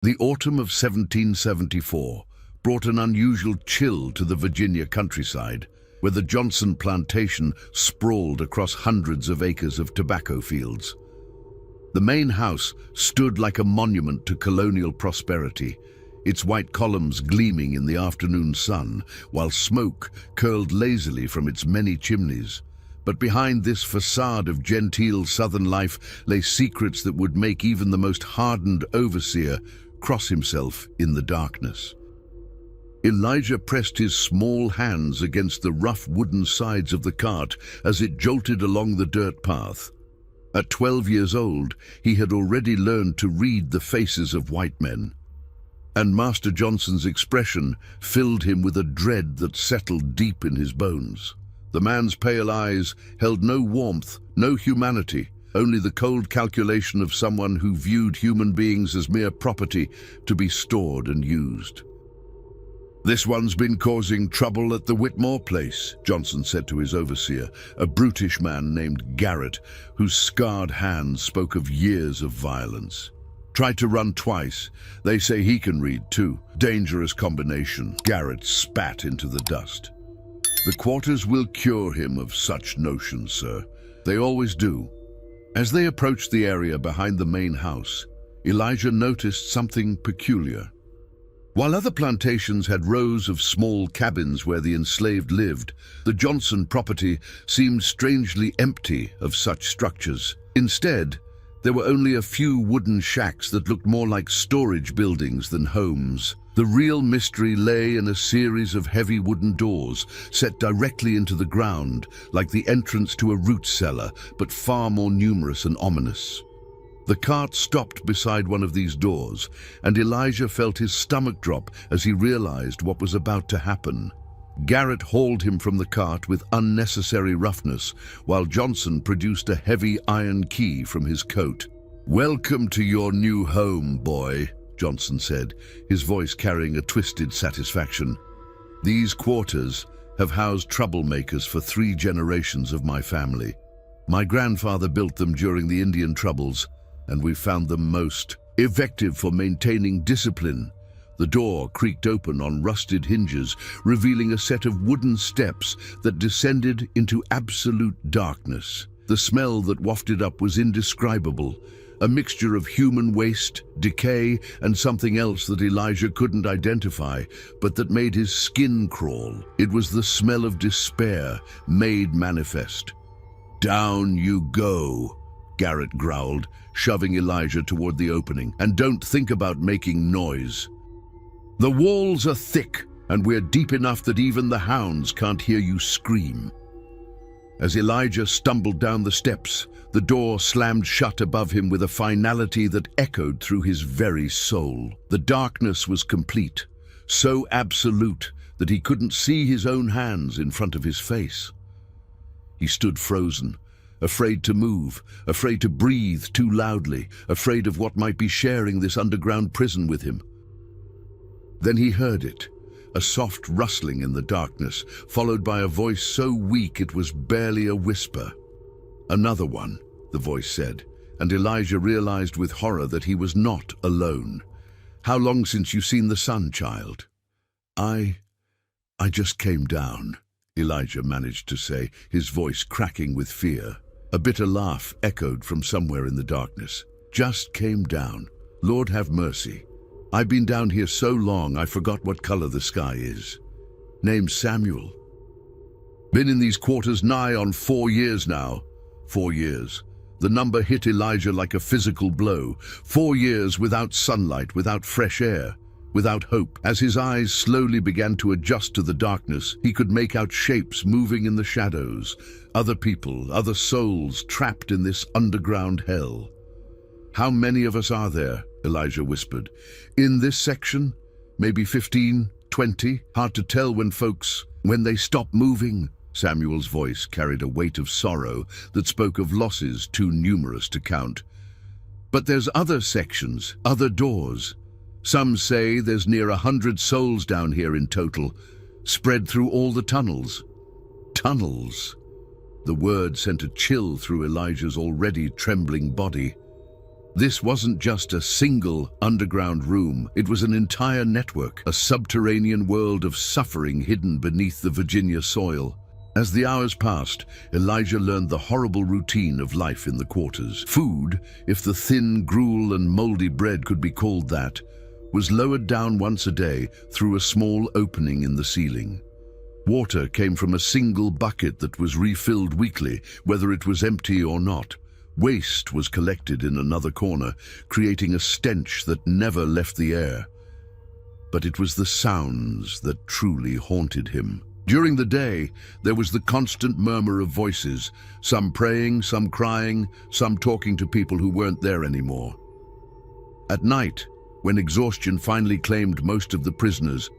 The autumn of 1774 brought an unusual chill to the Virginia countryside, where the Johnson plantation sprawled across hundreds of acres of tobacco fields. The main house stood like a monument to colonial prosperity, its white columns gleaming in the afternoon sun, while smoke curled lazily from its many chimneys. But behind this facade of genteel southern life lay secrets that would make even the most hardened overseer cross himself in the darkness. Elijah pressed his small hands against the rough wooden sides of the cart as it jolted along the dirt path. At 12 years old, he had already learned to read the faces of white men, and Master Johnson's expression filled him with a dread that settled deep in his bones. The man's pale eyes held no warmth, no humanity, only the cold calculation of someone who viewed human beings as mere property to be stored and used. "This one's been causing trouble at the Whitmore place," Johnson said to his overseer, a brutish man named Garrett, whose scarred hands spoke of years of violence. "Tried to run twice. They say he can read too. Dangerous combination." Garrett spat into the dust. "The quarters will cure him of such notions, sir. They always do." As they approached the area behind the main house, Elijah noticed something peculiar. While other plantations had rows of small cabins where the enslaved lived, the Johnson property seemed strangely empty of such structures. Instead, there were only a few wooden shacks that looked more like storage buildings than homes. The real mystery lay in a series of heavy wooden doors set directly into the ground, like the entrance to a root cellar, but far more numerous and ominous. The cart stopped beside one of these doors, and Elijah felt his stomach drop as he realized what was about to happen. Garrett hauled him from the cart with unnecessary roughness, while Johnson produced a heavy iron key from his coat. "Welcome to your new home, boy," Johnson said, his voice carrying a twisted satisfaction. "These quarters have housed troublemakers for 3 generations of my family. My grandfather built them during the Indian Troubles, and we found them most effective for maintaining discipline." The door creaked open on rusted hinges, revealing a set of wooden steps that descended into absolute darkness. The smell that wafted up was indescribable, a mixture of human waste, decay, and something else that Elijah couldn't identify, but that made his skin crawl. It was the smell of despair made manifest. "Down you go," Garrett growled, shoving Elijah toward the opening. "And don't think about making noise. The walls are thick, and we're deep enough that even the hounds can't hear you scream." As Elijah stumbled down the steps, the door slammed shut above him with a finality that echoed through his very soul. The darkness was complete, so absolute that he couldn't see his own hands in front of his face. He stood frozen, afraid to move, afraid to breathe too loudly, afraid of what might be sharing this underground prison with him. Then he heard it, a soft rustling in the darkness, followed by a voice so weak it was barely a whisper. "Another one," the voice said, and Elijah realized with horror that he was not alone. "How long since you've seen the sun, child?" I just came down," Elijah managed to say, his voice cracking with fear. A bitter laugh echoed from somewhere in the darkness. "Just came down. Lord have mercy. I've been down here so long I forgot what color the sky is. Name's Samuel. Been in these quarters nigh on 4 years now." 4 years. The number hit Elijah like a physical blow. 4 years without sunlight, without fresh air, without hope. As his eyes slowly began to adjust to the darkness, he could make out shapes moving in the shadows. Other people, other souls trapped in this underground hell. "How many of us are there?" Elijah whispered. "In this section? Maybe 15, 20? Hard to tell when they stop moving." Samuel's voice carried a weight of sorrow that spoke of losses too numerous to count. "But there's other sections, other doors. Some say there's near 100 souls down here in total, spread through all the tunnels." Tunnels. The word sent a chill through Elijah's already trembling body. This wasn't just a single underground room, it was an entire network, a subterranean world of suffering hidden beneath the Virginia soil. As the hours passed, Elijah learned the horrible routine of life in the quarters. Food, if the thin gruel and moldy bread could be called that, was lowered down once a day through a small opening in the ceiling. Water came from a single bucket that was refilled weekly, whether it was empty or not. Waste was collected in another corner, creating a stench that never left the air. But it was the sounds that truly haunted him. During the day, there was the constant murmur of voices, some praying, some crying, some talking to people who weren't there anymore. At night, when exhaustion finally claimed most of the prisoners,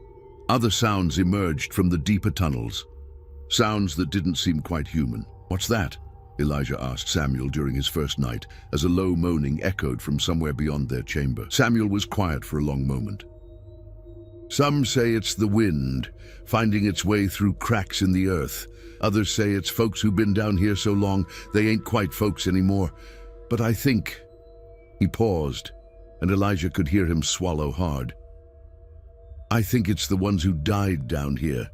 other sounds emerged from the deeper tunnels. Sounds that didn't seem quite human. "What's that?" Elijah asked Samuel during his first night, as a low moaning echoed from somewhere beyond their chamber. Samuel was quiet for a long moment. "Some say it's the wind, finding its way through cracks in the earth. Others say it's folks who've been down here so long, they ain't quite folks anymore. But I think..." He paused, and Elijah could hear him swallow hard. "I think it's the ones who died down here,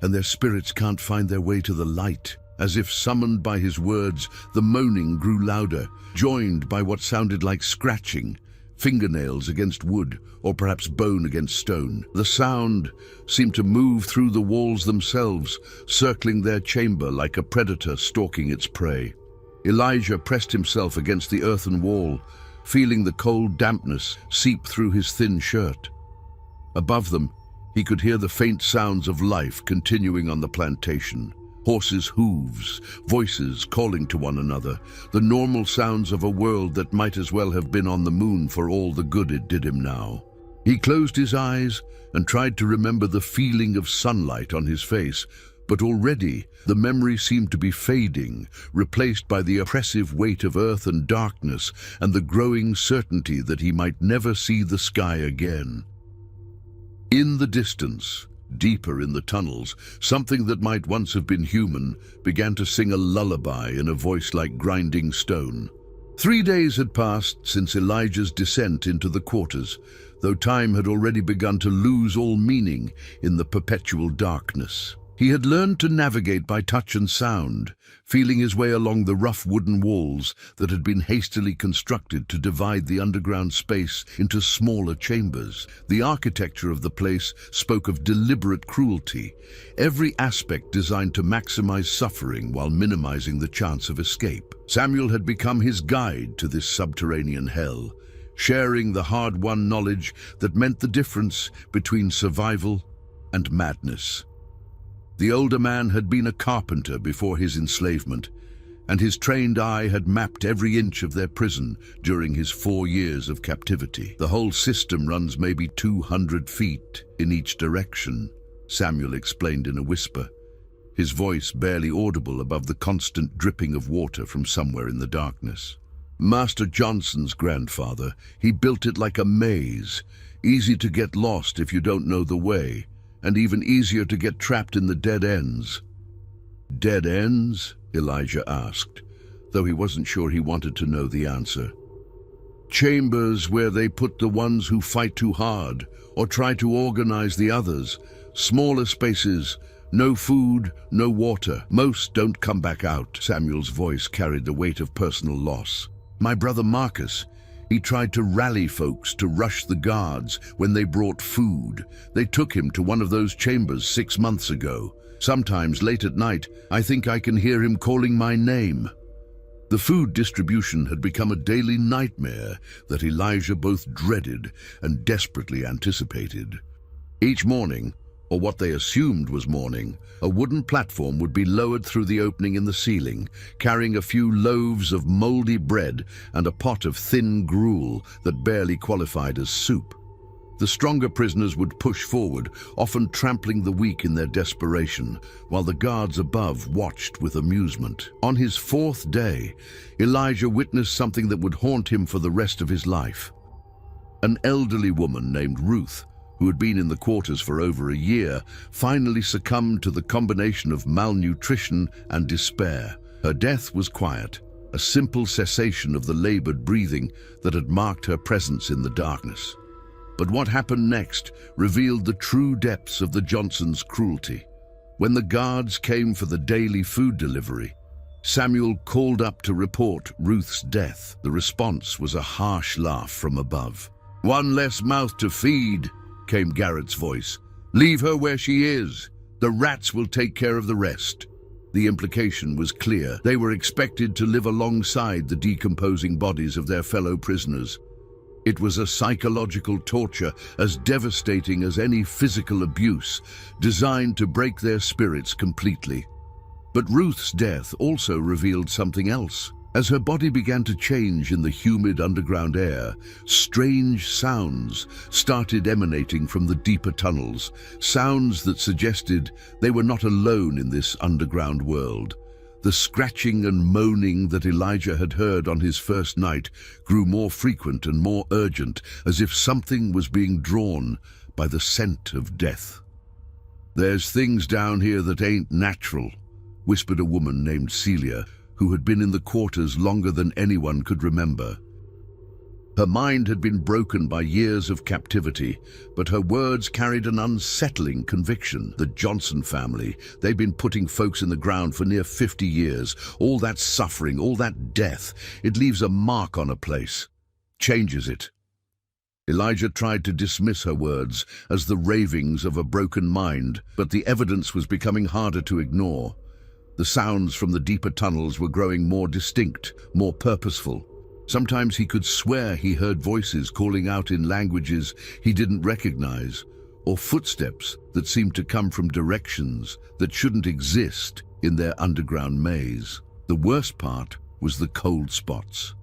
and their spirits can't find their way to the light." As if summoned by his words, the moaning grew louder, joined by what sounded like scratching, fingernails against wood, or perhaps bone against stone. The sound seemed to move through the walls themselves, circling their chamber like a predator stalking its prey. Elijah pressed himself against the earthen wall, feeling the cold dampness seep through his thin shirt. Above them, he could hear the faint sounds of life continuing on the plantation. Horses' hooves, voices calling to one another, the normal sounds of a world that might as well have been on the moon for all the good it did him now. He closed his eyes and tried to remember the feeling of sunlight on his face, but already the memory seemed to be fading, replaced by the oppressive weight of earth and darkness and the growing certainty that he might never see the sky again. In the distance, deeper in the tunnels, something that might once have been human began to sing a lullaby in a voice like grinding stone. 3 days had passed since Elijah's descent into the quarters, though time had already begun to lose all meaning in the perpetual darkness. He had learned to navigate by touch and sound, feeling his way along the rough wooden walls that had been hastily constructed to divide the underground space into smaller chambers. The architecture of the place spoke of deliberate cruelty, every aspect designed to maximize suffering while minimizing the chance of escape. Samuel had become his guide to this subterranean hell, sharing the hard-won knowledge that meant the difference between survival and madness. The older man had been a carpenter before his enslavement, and his trained eye had mapped every inch of their prison during his 4 years of captivity. "The whole system runs maybe 200 feet in each direction," Samuel explained in a whisper, his voice barely audible above the constant dripping of water from somewhere in the darkness. "Master Johnson's grandfather, he built it like a maze, easy to get lost if you don't know the way, and even easier to get trapped in the dead ends." "Dead ends?" Elijah asked, though he wasn't sure he wanted to know the answer. "Chambers where they put the ones who fight too hard, or try to organize the others. Smaller spaces, no food, no water. Most don't come back out." Samuel's voice carried the weight of personal loss. "My brother Marcus, he tried to rally folks to rush the guards when they brought food. They took him to one of those chambers 6 months ago. Sometimes late at night, I think I can hear him calling my name." The food distribution had become a daily nightmare that Elijah both dreaded and desperately anticipated. Each morning, or what they assumed was morning, a wooden platform would be lowered through the opening in the ceiling, carrying a few loaves of moldy bread and a pot of thin gruel that barely qualified as soup. The stronger prisoners would push forward, often trampling the weak in their desperation, while the guards above watched with amusement. On his 4th day, Elijah witnessed something that would haunt him for the rest of his life. An elderly woman named Ruth, who had been in the quarters for over a year, finally succumbed to the combination of malnutrition and despair. Her death was quiet, a simple cessation of the labored breathing that had marked her presence in the darkness. But what happened next revealed the true depths of the Johnsons' cruelty. When the guards came for the daily food delivery, Samuel called up to report Ruth's death. The response was a harsh laugh from above. "One less mouth to feed," came Garrett's voice. "Leave her where she is. The rats will take care of the rest." The implication was clear. They were expected to live alongside the decomposing bodies of their fellow prisoners. It was a psychological torture as devastating as any physical abuse, designed to break their spirits completely. But Ruth's death also revealed something else. As her body began to change in the humid underground air, strange sounds started emanating from the deeper tunnels, sounds that suggested they were not alone in this underground world. The scratching and moaning that Elijah had heard on his first night grew more frequent and more urgent, as if something was being drawn by the scent of death. "There's things down here that ain't natural," whispered a woman named Celia, who had been in the quarters longer than anyone could remember. Her mind had been broken by years of captivity, but her words carried an unsettling conviction. The Johnson family, they'd been putting folks in the ground for near 50 years. All that suffering, all that death, it leaves a mark on a place, changes it. Elijah tried to dismiss her words as the ravings of a broken mind, but the evidence was becoming harder to ignore. The sounds from the deeper tunnels were growing more distinct, more purposeful. Sometimes he could swear he heard voices calling out in languages he didn't recognize, or footsteps that seemed to come from directions that shouldn't exist in their underground maze. The worst part was the cold spots.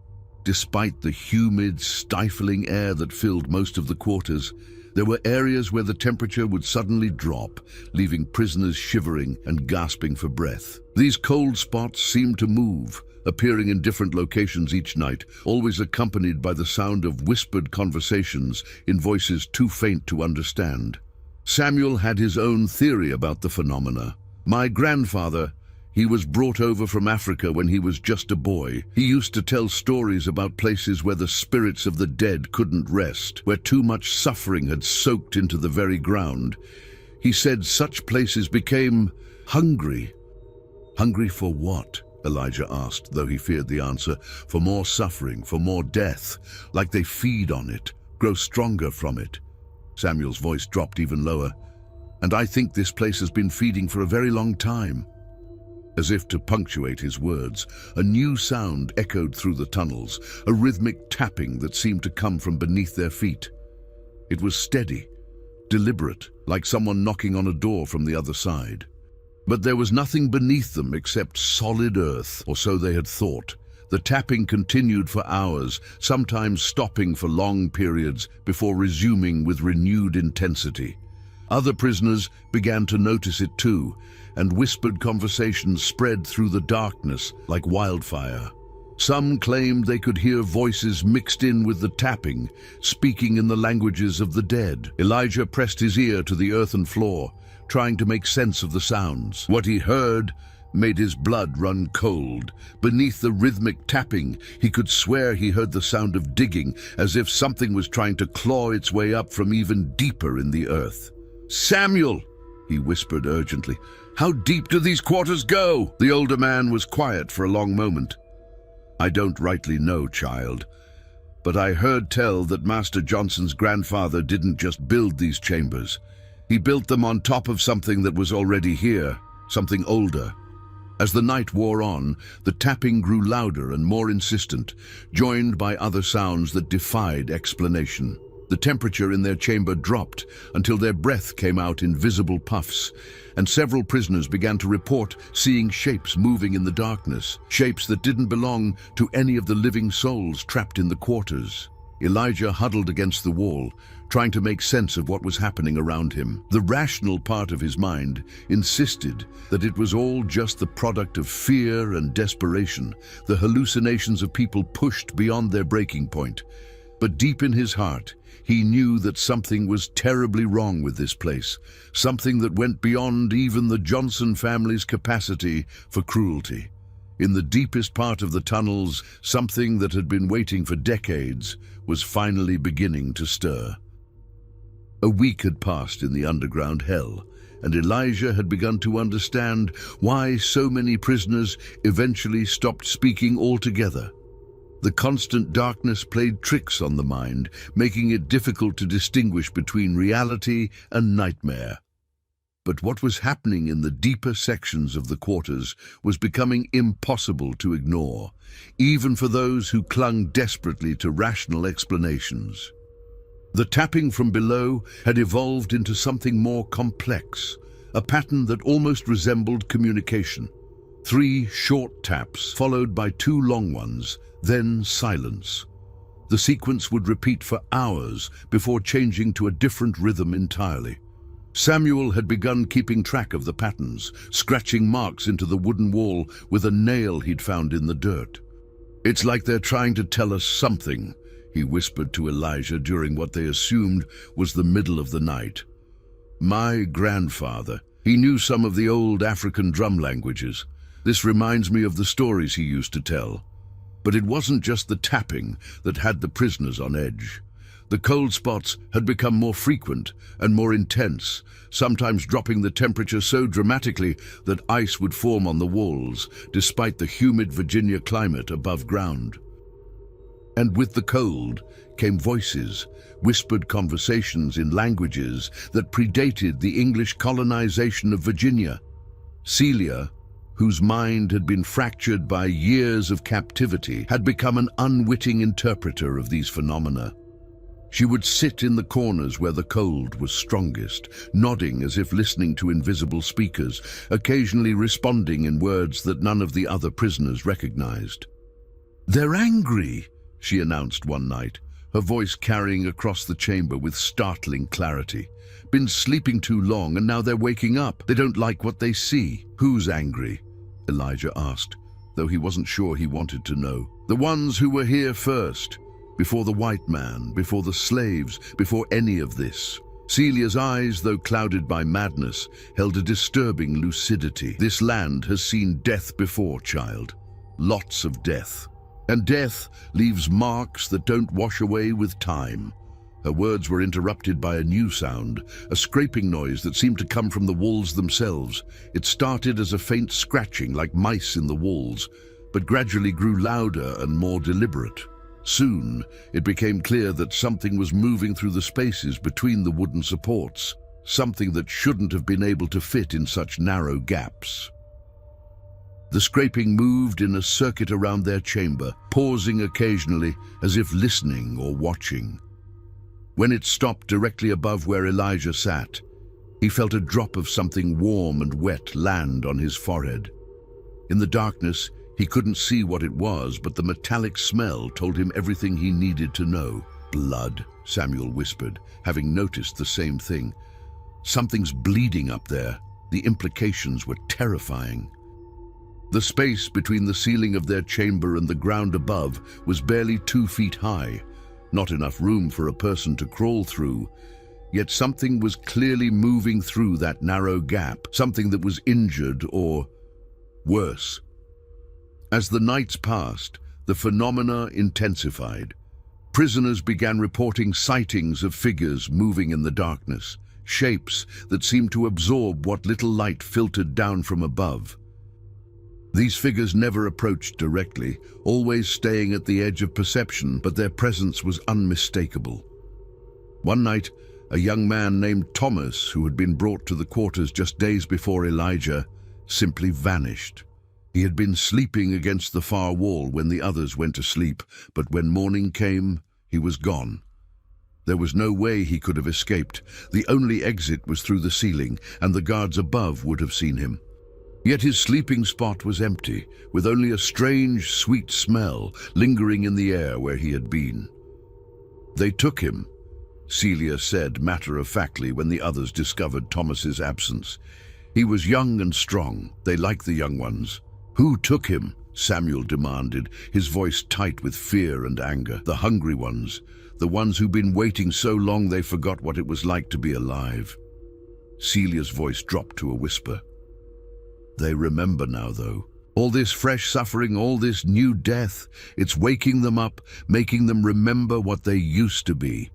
Despite the humid, stifling air that filled most of the quarters, there were areas where the temperature would suddenly drop, leaving prisoners shivering and gasping for breath. These cold spots seemed to move, appearing in different locations each night, always accompanied by the sound of whispered conversations in voices too faint to understand. Samuel had his own theory about the phenomena. "My grandfather, he was brought over from Africa when he was just a boy. He used to tell stories about places where the spirits of the dead couldn't rest, where too much suffering had soaked into the very ground. He said such places became hungry." "Hungry for what?" Elijah asked, though he feared the answer. "For more suffering, for more death, like they feed on it, grow stronger from it." Samuel's voice dropped even lower. "And I think this place has been feeding for a very long time." As if to punctuate his words, a new sound echoed through the tunnels, a rhythmic tapping that seemed to come from beneath their feet. It was steady, deliberate, like someone knocking on a door from the other side. But there was nothing beneath them except solid earth, or so they had thought. The tapping continued for hours, sometimes stopping for long periods before resuming with renewed intensity. Other prisoners began to notice it too, and whispered conversations spread through the darkness like wildfire. Some claimed they could hear voices mixed in with the tapping, speaking in the languages of the dead. Elijah pressed his ear to the earthen floor, trying to make sense of the sounds. What he heard made his blood run cold. Beneath the rhythmic tapping, he could swear he heard the sound of digging, as if something was trying to claw its way up from even deeper in the earth. "Samuel!" he whispered urgently. "How deep do these quarters go?" The older man was quiet for a long moment. "I don't rightly know, child, but I heard tell that Master Johnson's grandfather didn't just build these chambers. He built them on top of something that was already here, something older." As the night wore on, the tapping grew louder and more insistent, joined by other sounds that defied explanation. The temperature in their chamber dropped until their breath came out in visible puffs, and several prisoners began to report seeing shapes moving in the darkness, shapes that didn't belong to any of the living souls trapped in the quarters. Elijah huddled against the wall, trying to make sense of what was happening around him. The rational part of his mind insisted that it was all just the product of fear and desperation, the hallucinations of people pushed beyond their breaking point. But deep in his heart, he knew that something was terribly wrong with this place, something that went beyond even the Johnson family's capacity for cruelty. In the deepest part of the tunnels, something that had been waiting for decades was finally beginning to stir. A week had passed in the underground hell, and Elijah had begun to understand why so many prisoners eventually stopped speaking altogether. The constant darkness played tricks on the mind, making it difficult to distinguish between reality and nightmare. But what was happening in the deeper sections of the quarters was becoming impossible to ignore, even for those who clung desperately to rational explanations. The tapping from below had evolved into something more complex, a pattern that almost resembled communication. 3 short taps, followed by 2 long ones, then silence. The sequence would repeat for hours before changing to a different rhythm entirely. Samuel had begun keeping track of the patterns, scratching marks into the wooden wall with a nail he'd found in the dirt. "It's like they're trying to tell us something," he whispered to Elijah during what they assumed was the middle of the night. "My grandfather, he knew some of the old African drum languages. This reminds me of the stories he used to tell." But it wasn't just the tapping that had the prisoners on edge. The cold spots had become more frequent and more intense, sometimes dropping the temperature so dramatically that ice would form on the walls, despite the humid Virginia climate above ground. And with the cold came voices, whispered conversations in languages that predated the English colonization of Virginia. Celia, whose mind had been fractured by years of captivity, had become an unwitting interpreter of these phenomena. She would sit in the corners where the cold was strongest, nodding as if listening to invisible speakers, occasionally responding in words that none of the other prisoners recognized. "They're angry," she announced one night, her voice carrying across the chamber with startling clarity. "Been sleeping too long and now they're waking up. They don't like what they see." "Who's angry?" Elijah asked, though he wasn't sure he wanted to know. "The ones who were here first, before the white man, before the slaves, before any of this." Celia's eyes, though clouded by madness, held a disturbing lucidity. "This land has seen death before, child. Lots of death. And death leaves marks that don't wash away with time." Her words were interrupted by a new sound, a scraping noise that seemed to come from the walls themselves. It started as a faint scratching like mice in the walls, but gradually grew louder and more deliberate. Soon, it became clear that something was moving through the spaces between the wooden supports, something that shouldn't have been able to fit in such narrow gaps. The scraping moved in a circuit around their chamber, pausing occasionally as if listening or watching. When it stopped directly above where Elijah sat, he felt a drop of something warm and wet land on his forehead. In the darkness, he couldn't see what it was, but the metallic smell told him everything he needed to know. "Blood," Samuel whispered, having noticed the same thing. "Something's bleeding up there." The implications were terrifying. The space between the ceiling of their chamber and the ground above was barely 2 feet high, not enough room for a person to crawl through. Yet something was clearly moving through that narrow gap, something that was injured or worse. As the nights passed, the phenomena intensified. Prisoners began reporting sightings of figures moving in the darkness, shapes that seemed to absorb what little light filtered down from above. These figures never approached directly, always staying at the edge of perception, but their presence was unmistakable. One night, a young man named Thomas, who had been brought to the quarters just days before Elijah, simply vanished. He had been sleeping against the far wall when the others went to sleep, but when morning came, he was gone. There was no way he could have escaped. The only exit was through the ceiling, and the guards above would have seen him. Yet his sleeping spot was empty, with only a strange, sweet smell lingering in the air where he had been. "They took him," Celia said matter-of-factly when the others discovered Thomas's absence. "He was young and strong. They like the young ones." "Who took him?" Samuel demanded, his voice tight with fear and anger. "The hungry ones, the ones who'd been waiting so long they forgot what it was like to be alive." Celia's voice dropped to a whisper. "They remember now, though. All this fresh suffering, all this new death, it's waking them up, making them remember what they used to be.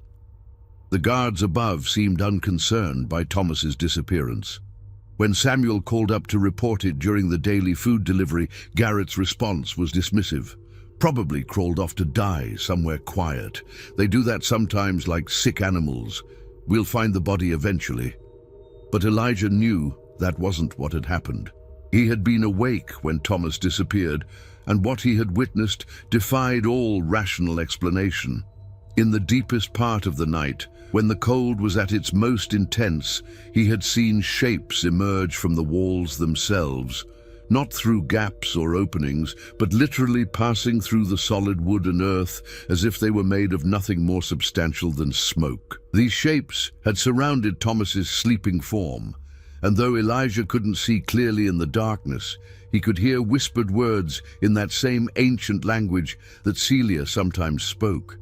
The guards above seemed unconcerned by Thomas's disappearance. When Samuel called up to report it during the daily food delivery, Garrett's response was dismissive. Probably crawled off to die somewhere quiet. They do that sometimes like sick animals. We'll find the body eventually. But Elijah knew that wasn't what had happened. He had been awake when Thomas disappeared, and what he had witnessed defied all rational explanation. In the deepest part of the night, when the cold was at its most intense, he had seen shapes emerge from the walls themselves, not through gaps or openings, but literally passing through the solid wood and earth as if they were made of nothing more substantial than smoke. These shapes had surrounded Thomas's sleeping form, and though Elijah couldn't see clearly in the darkness, he could hear whispered words in that same ancient language that Celia sometimes spoke.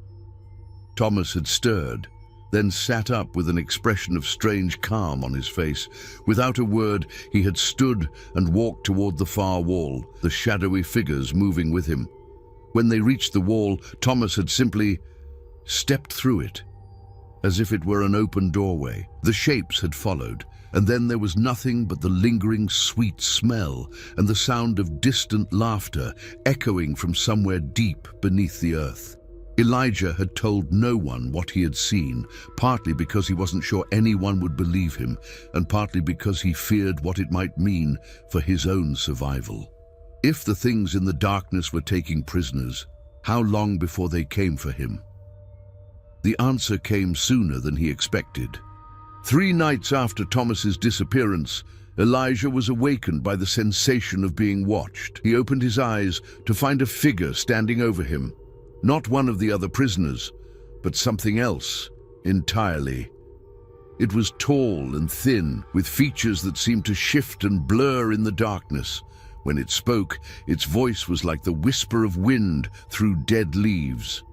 Thomas had stirred, then sat up with an expression of strange calm on his face. Without a word, he had stood and walked toward the far wall, the shadowy figures moving with him. When they reached the wall, Thomas had simply stepped through it, as if it were an open doorway. The shapes had followed, and then there was nothing but the lingering sweet smell and the sound of distant laughter echoing from somewhere deep beneath the earth. Elijah had told no one what he had seen, partly because he wasn't sure anyone would believe him, and partly because he feared what it might mean for his own survival. If the things in the darkness were taking prisoners, how long before they came for him? The answer came sooner than he expected. 3 nights after Thomas's disappearance, Elijah was awakened by the sensation of being watched. He opened his eyes to find a figure standing over him. Not one of the other prisoners, but something else entirely. It was tall and thin, with features that seemed to shift and blur in the darkness. When it spoke, its voice was like the whisper of wind through dead leaves.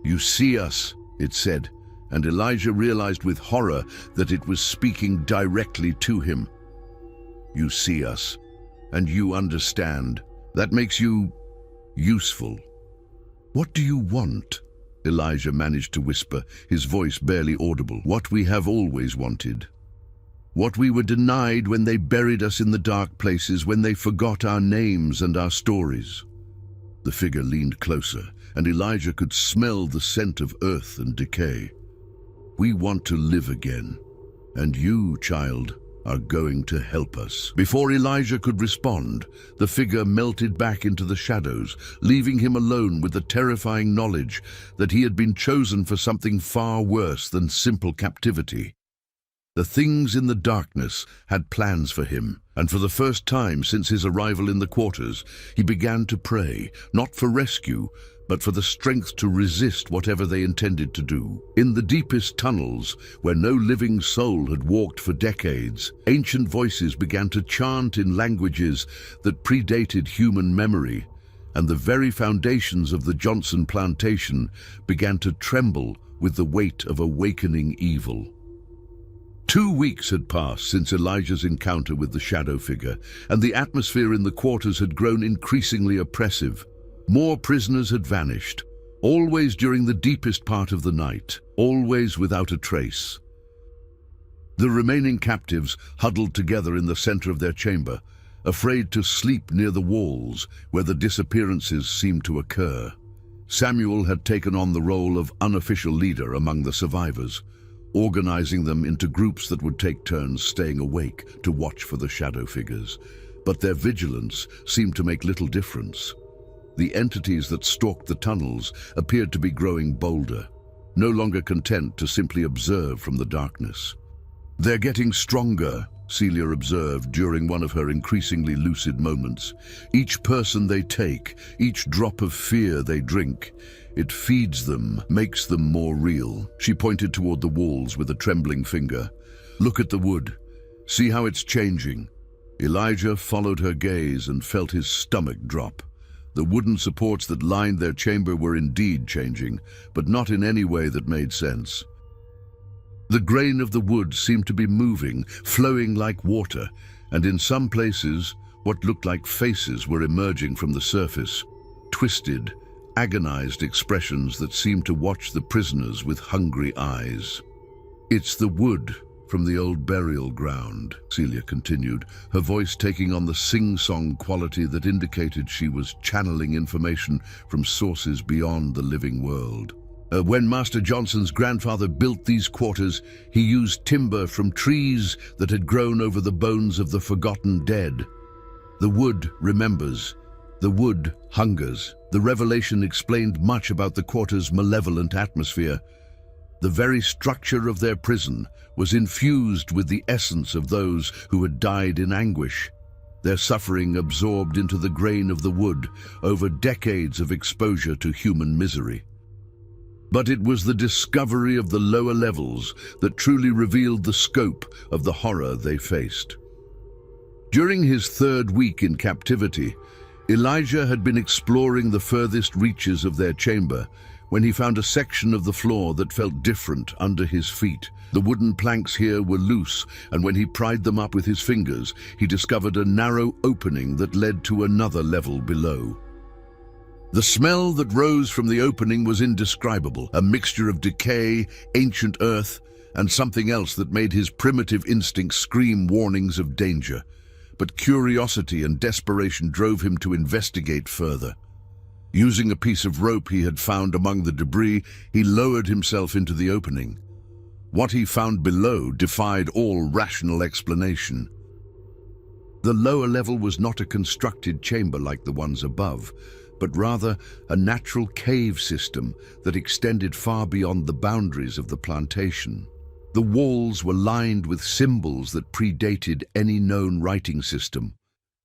"You see us," it said, and Elijah realized with horror that it was speaking directly to him. "You see us, and you understand. That makes you useful." "What do you want?" Elijah managed to whisper, his voice barely audible. "What we have always wanted. What we were denied when they buried us in the dark places, when they forgot our names and our stories." The figure leaned closer, and Elijah could smell the scent of earth and decay. "We want to live again, and you, child, are going to help us." Before Elijah could respond, the figure melted back into the shadows, leaving him alone with the terrifying knowledge that he had been chosen for something far worse than simple captivity. The things in the darkness had plans for him, and for the first time since his arrival in the quarters, he began to pray, not for rescue, but for the strength to resist whatever they intended to do. In the deepest tunnels, where no living soul had walked for decades, ancient voices began to chant in languages that predated human memory, and the very foundations of the Johnson plantation began to tremble with the weight of awakening evil. 2 weeks had passed since Elijah's encounter with the shadow figure, and the atmosphere in the quarters had grown increasingly oppressive. More prisoners had vanished, always during the deepest part of the night, always without a trace. The remaining captives huddled together in the center of their chamber, afraid to sleep near the walls where the disappearances seemed to occur. Samuel had taken on the role of unofficial leader among the survivors, organizing them into groups that would take turns staying awake to watch for the shadow figures. But their vigilance seemed to make little difference. The entities that stalked the tunnels appeared to be growing bolder, no longer content to simply observe from the darkness. "They're getting stronger," Celia observed during one of her increasingly lucid moments. "Each person they take, each drop of fear they drink, it feeds them, makes them more real." She pointed toward the walls with a trembling finger. "Look at the wood. See how it's changing." Elijah followed her gaze and felt his stomach drop. The wooden supports that lined their chamber were indeed changing, but not in any way that made sense. The grain of the wood seemed to be moving, flowing like water, and in some places, What looked like faces were emerging from the surface, twisted, agonized expressions that seemed to watch the prisoners with hungry eyes. "It's the wood from the old burial ground," Celia continued, her voice taking on the sing-song quality that indicated she was channeling information from sources beyond the living world. When Master Johnson's grandfather built these quarters, he used timber from trees that had grown over the bones of the forgotten dead. The wood remembers. The wood hungers. The revelation explained much about the quarter's malevolent atmosphere. The very structure of their prison was infused with the essence of those who had died in anguish, their suffering absorbed into the grain of the wood over decades of exposure to human misery. But it was the discovery of the lower levels that truly revealed the scope of the horror they faced. During his third week in captivity, Elijah had been exploring the furthest reaches of their chamber when he found a section of the floor that felt different under his feet. The wooden planks here were loose, and when he pried them up with his fingers, he discovered a narrow opening that led to another level below. The smell that rose from the opening was indescribable, a mixture of decay, ancient earth, and something else that made his primitive instincts scream warnings of danger. But curiosity and desperation drove him to investigate further. Using a piece of rope he had found among the debris, he lowered himself into the opening. What he found below defied all rational explanation. The lower level was not a constructed chamber like the ones above, but rather a natural cave system that extended far beyond the boundaries of the plantation. The walls were lined with symbols that predated any known writing system,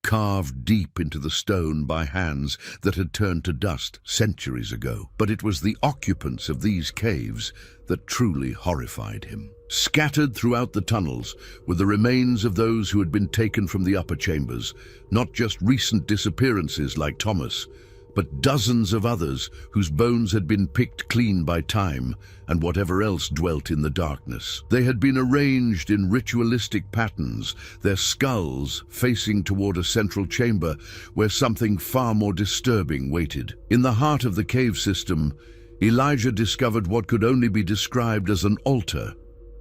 carved deep into the stone by hands that had turned to dust centuries ago. But it was the occupants of these caves that truly horrified him. Scattered throughout the tunnels were the remains of those who had been taken from the upper chambers, not just recent disappearances like Thomas, but dozens of others whose bones had been picked clean by time and whatever else dwelt in the darkness. They had been arranged in ritualistic patterns, their skulls facing toward a central chamber where something far more disturbing waited. In the heart of the cave system, Elijah discovered what could only be described as an altar.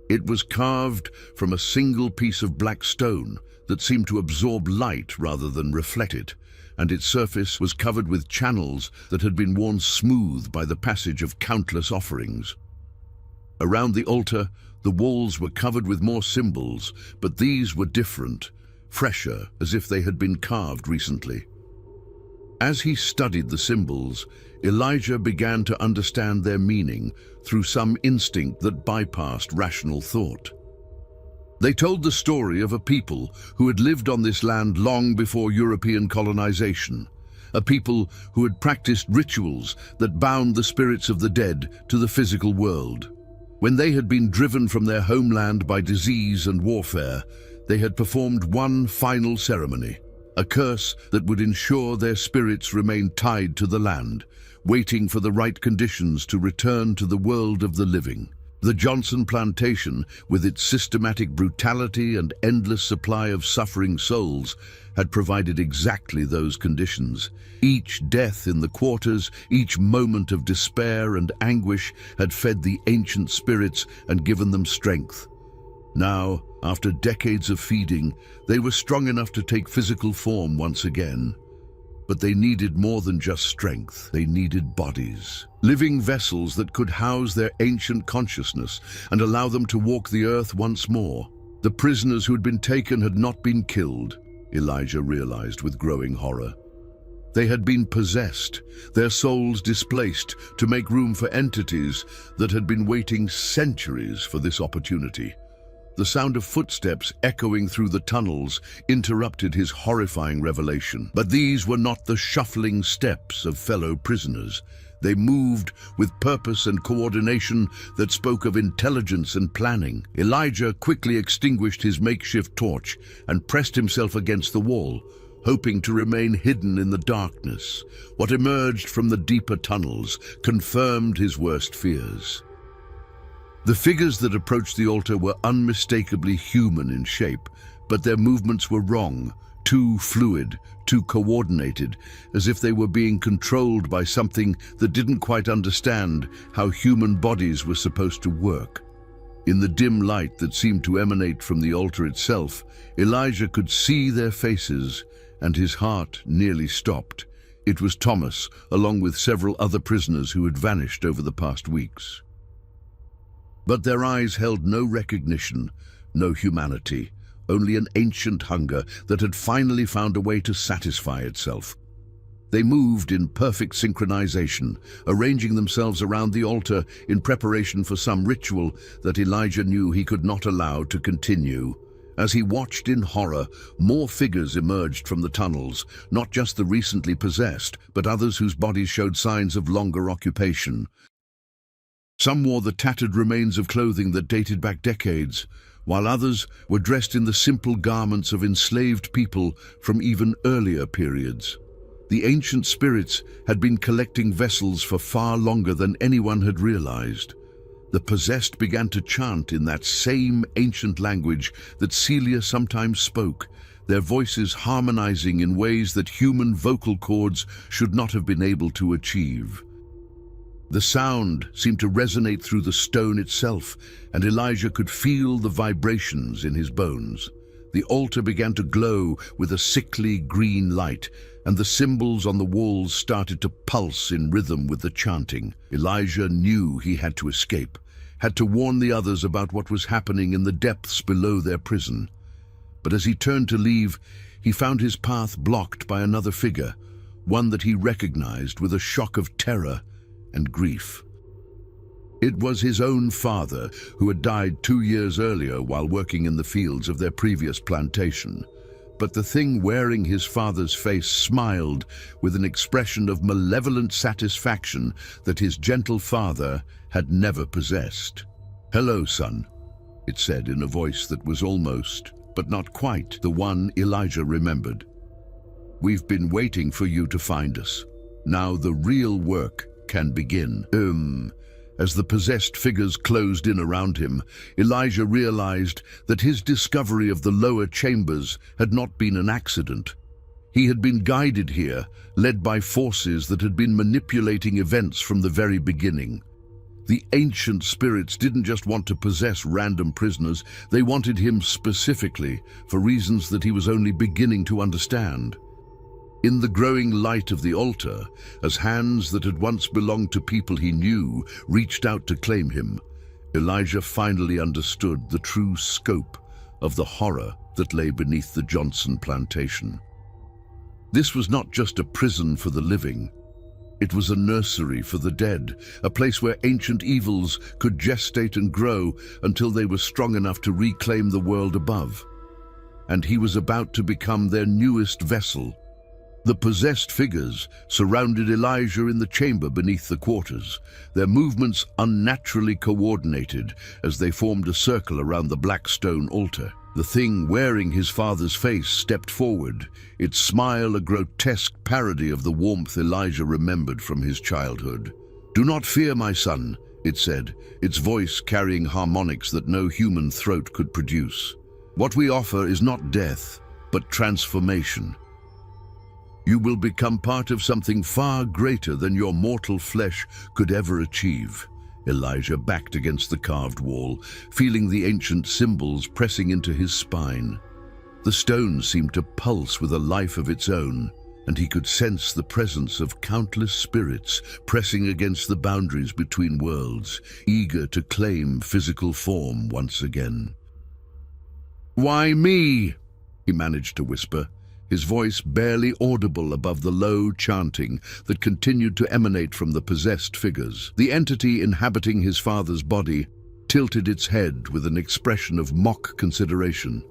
It was carved from a single piece of black stone that seemed to absorb light rather than reflect it, and its surface was covered with channels that had been worn smooth by the passage of countless offerings. Around the altar, the walls were covered with more symbols, but these were different, fresher, as if they had been carved recently. As he studied the symbols, Elijah began to understand their meaning through some instinct that bypassed rational thought. They told the story of a people who had lived on this land long before European colonization, a people who had practiced rituals that bound the spirits of the dead to the physical world. When they had been driven from their homeland by disease and warfare, they had performed one final ceremony, a curse that would ensure their spirits remained tied to the land, waiting for the right conditions to return to the world of the living. The Johnson plantation, with its systematic brutality and endless supply of suffering souls, had provided exactly those conditions. Each death in the quarters, each moment of despair and anguish had fed the ancient spirits and given them strength. Now, after decades of feeding, they were strong enough to take physical form once again. But they needed more than just strength. They needed bodies, living vessels that could house their ancient consciousness and allow them to walk the earth once more. The prisoners who had been taken had not been killed, Elijah realized with growing horror. They had been possessed, their souls displaced to make room for entities that had been waiting centuries for this opportunity. The sound of footsteps echoing through the tunnels interrupted his horrifying revelation. But these were not the shuffling steps of fellow prisoners. They moved with purpose and coordination that spoke of intelligence and planning. Elijah quickly extinguished his makeshift torch and pressed himself against the wall, hoping to remain hidden in the darkness. What emerged from the deeper tunnels confirmed his worst fears. The figures that approached the altar were unmistakably human in shape, but their movements were wrong, too fluid, too coordinated, as if they were being controlled by something that didn't quite understand how human bodies were supposed to work. In the dim light that seemed to emanate from the altar itself, Elijah could see their faces, and his heart nearly stopped. It was Thomas, along with several other prisoners who had vanished over the past weeks. But their eyes held no recognition, no humanity, only an ancient hunger that had finally found a way to satisfy itself. They moved in perfect synchronization, arranging themselves around the altar in preparation for some ritual that Elijah knew he could not allow to continue. As he watched in horror, more figures emerged from the tunnels, not just the recently possessed, but others whose bodies showed signs of longer occupation. Some wore the tattered remains of clothing that dated back decades, while others were dressed in the simple garments of enslaved people from even earlier periods. The ancient spirits had been collecting vessels for far longer than anyone had realized. The possessed began to chant in that same ancient language that Celia sometimes spoke, their voices harmonizing in ways that human vocal cords should not have been able to achieve. The sound seemed to resonate through the stone itself, and Elijah could feel the vibrations in his bones. The altar began to glow with a sickly green light, and the symbols on the walls started to pulse in rhythm with the chanting. Elijah knew he had to escape, had to warn the others about what was happening in the depths below their prison. But as he turned to leave, he found his path blocked by another figure, one that he recognized with a shock of terror and grief. It was his own father, who had died 2 years earlier while working in the fields of their previous plantation. But the thing wearing his father's face smiled with an expression of malevolent satisfaction that his gentle father had never possessed. "Hello, son," it said in a voice that was almost, but not quite, the one Elijah remembered. "We've been waiting for you to find us. Now the real work can begin." As the possessed figures closed in around him, Elijah realized that his discovery of the lower chambers had not been an accident. He had been guided here, led by forces that had been manipulating events from the very beginning. The ancient spirits didn't just want to possess random prisoners, they wanted him specifically, for reasons that he was only beginning to understand. In the growing light of the altar, as hands that had once belonged to people he knew reached out to claim him, Elijah finally understood the true scope of the horror that lay beneath the Johnson plantation. This was not just a prison for the living. It was a nursery for the dead, a place where ancient evils could gestate and grow until they were strong enough to reclaim the world above. And he was about to become their newest vessel. The possessed figures surrounded Elijah in the chamber beneath the quarters, their movements unnaturally coordinated as they formed a circle around the black stone altar. The thing wearing his father's face stepped forward, its smile a grotesque parody of the warmth Elijah remembered from his childhood. "Do not fear, my son," it said, its voice carrying harmonics that no human throat could produce. "What we offer is not death, but transformation. You will become part of something far greater than your mortal flesh could ever achieve." Elijah backed against the carved wall, feeling the ancient symbols pressing into his spine. The stone seemed to pulse with a life of its own, and he could sense the presence of countless spirits pressing against the boundaries between worlds, eager to claim physical form once again. "Why me?" he managed to whisper, his voice barely audible above the low chanting that continued to emanate from the possessed figures. The entity inhabiting his father's body tilted its head with an expression of mock consideration.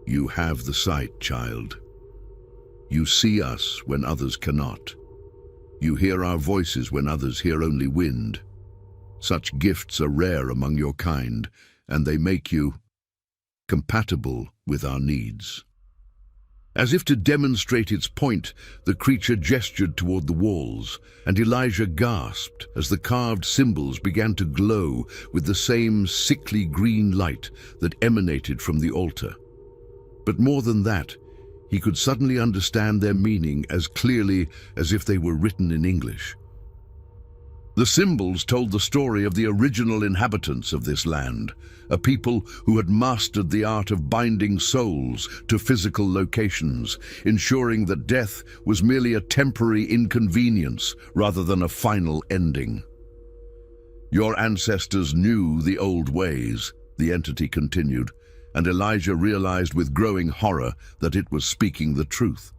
"You have the sight, child. You see us when others cannot. You hear our voices when others hear only wind. Such gifts are rare among your kind, and they make you compatible with our needs." As if to demonstrate its point, the creature gestured toward the walls, and Elijah gasped as the carved symbols began to glow with the same sickly green light that emanated from the altar. But more than that, He could suddenly understand their meaning as clearly as if they were written in English. The symbols told the story of the original inhabitants of this land, a people who had mastered the art of binding souls to physical locations, ensuring that death was merely a temporary inconvenience rather than a final ending. "Your ancestors knew the old ways," the entity continued, and Elijah realized with growing horror that it was speaking the truth.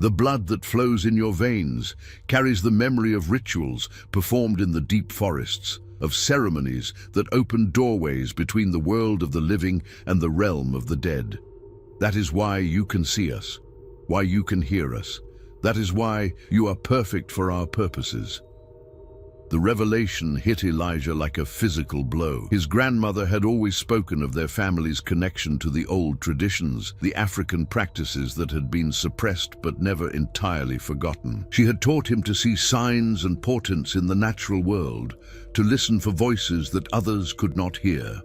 "The blood that flows in your veins carries the memory of rituals performed in the deep forests, of ceremonies that opened doorways between the world of the living and the realm of the dead. That is why you can see us, why you can hear us. That is why you are perfect for our purposes." The revelation hit Elijah like a physical blow. His grandmother had always spoken of their family's connection to the old traditions, the African practices that had been suppressed but never entirely forgotten. She had taught him to see signs and portents in the natural world, to listen for voices that others could not hear.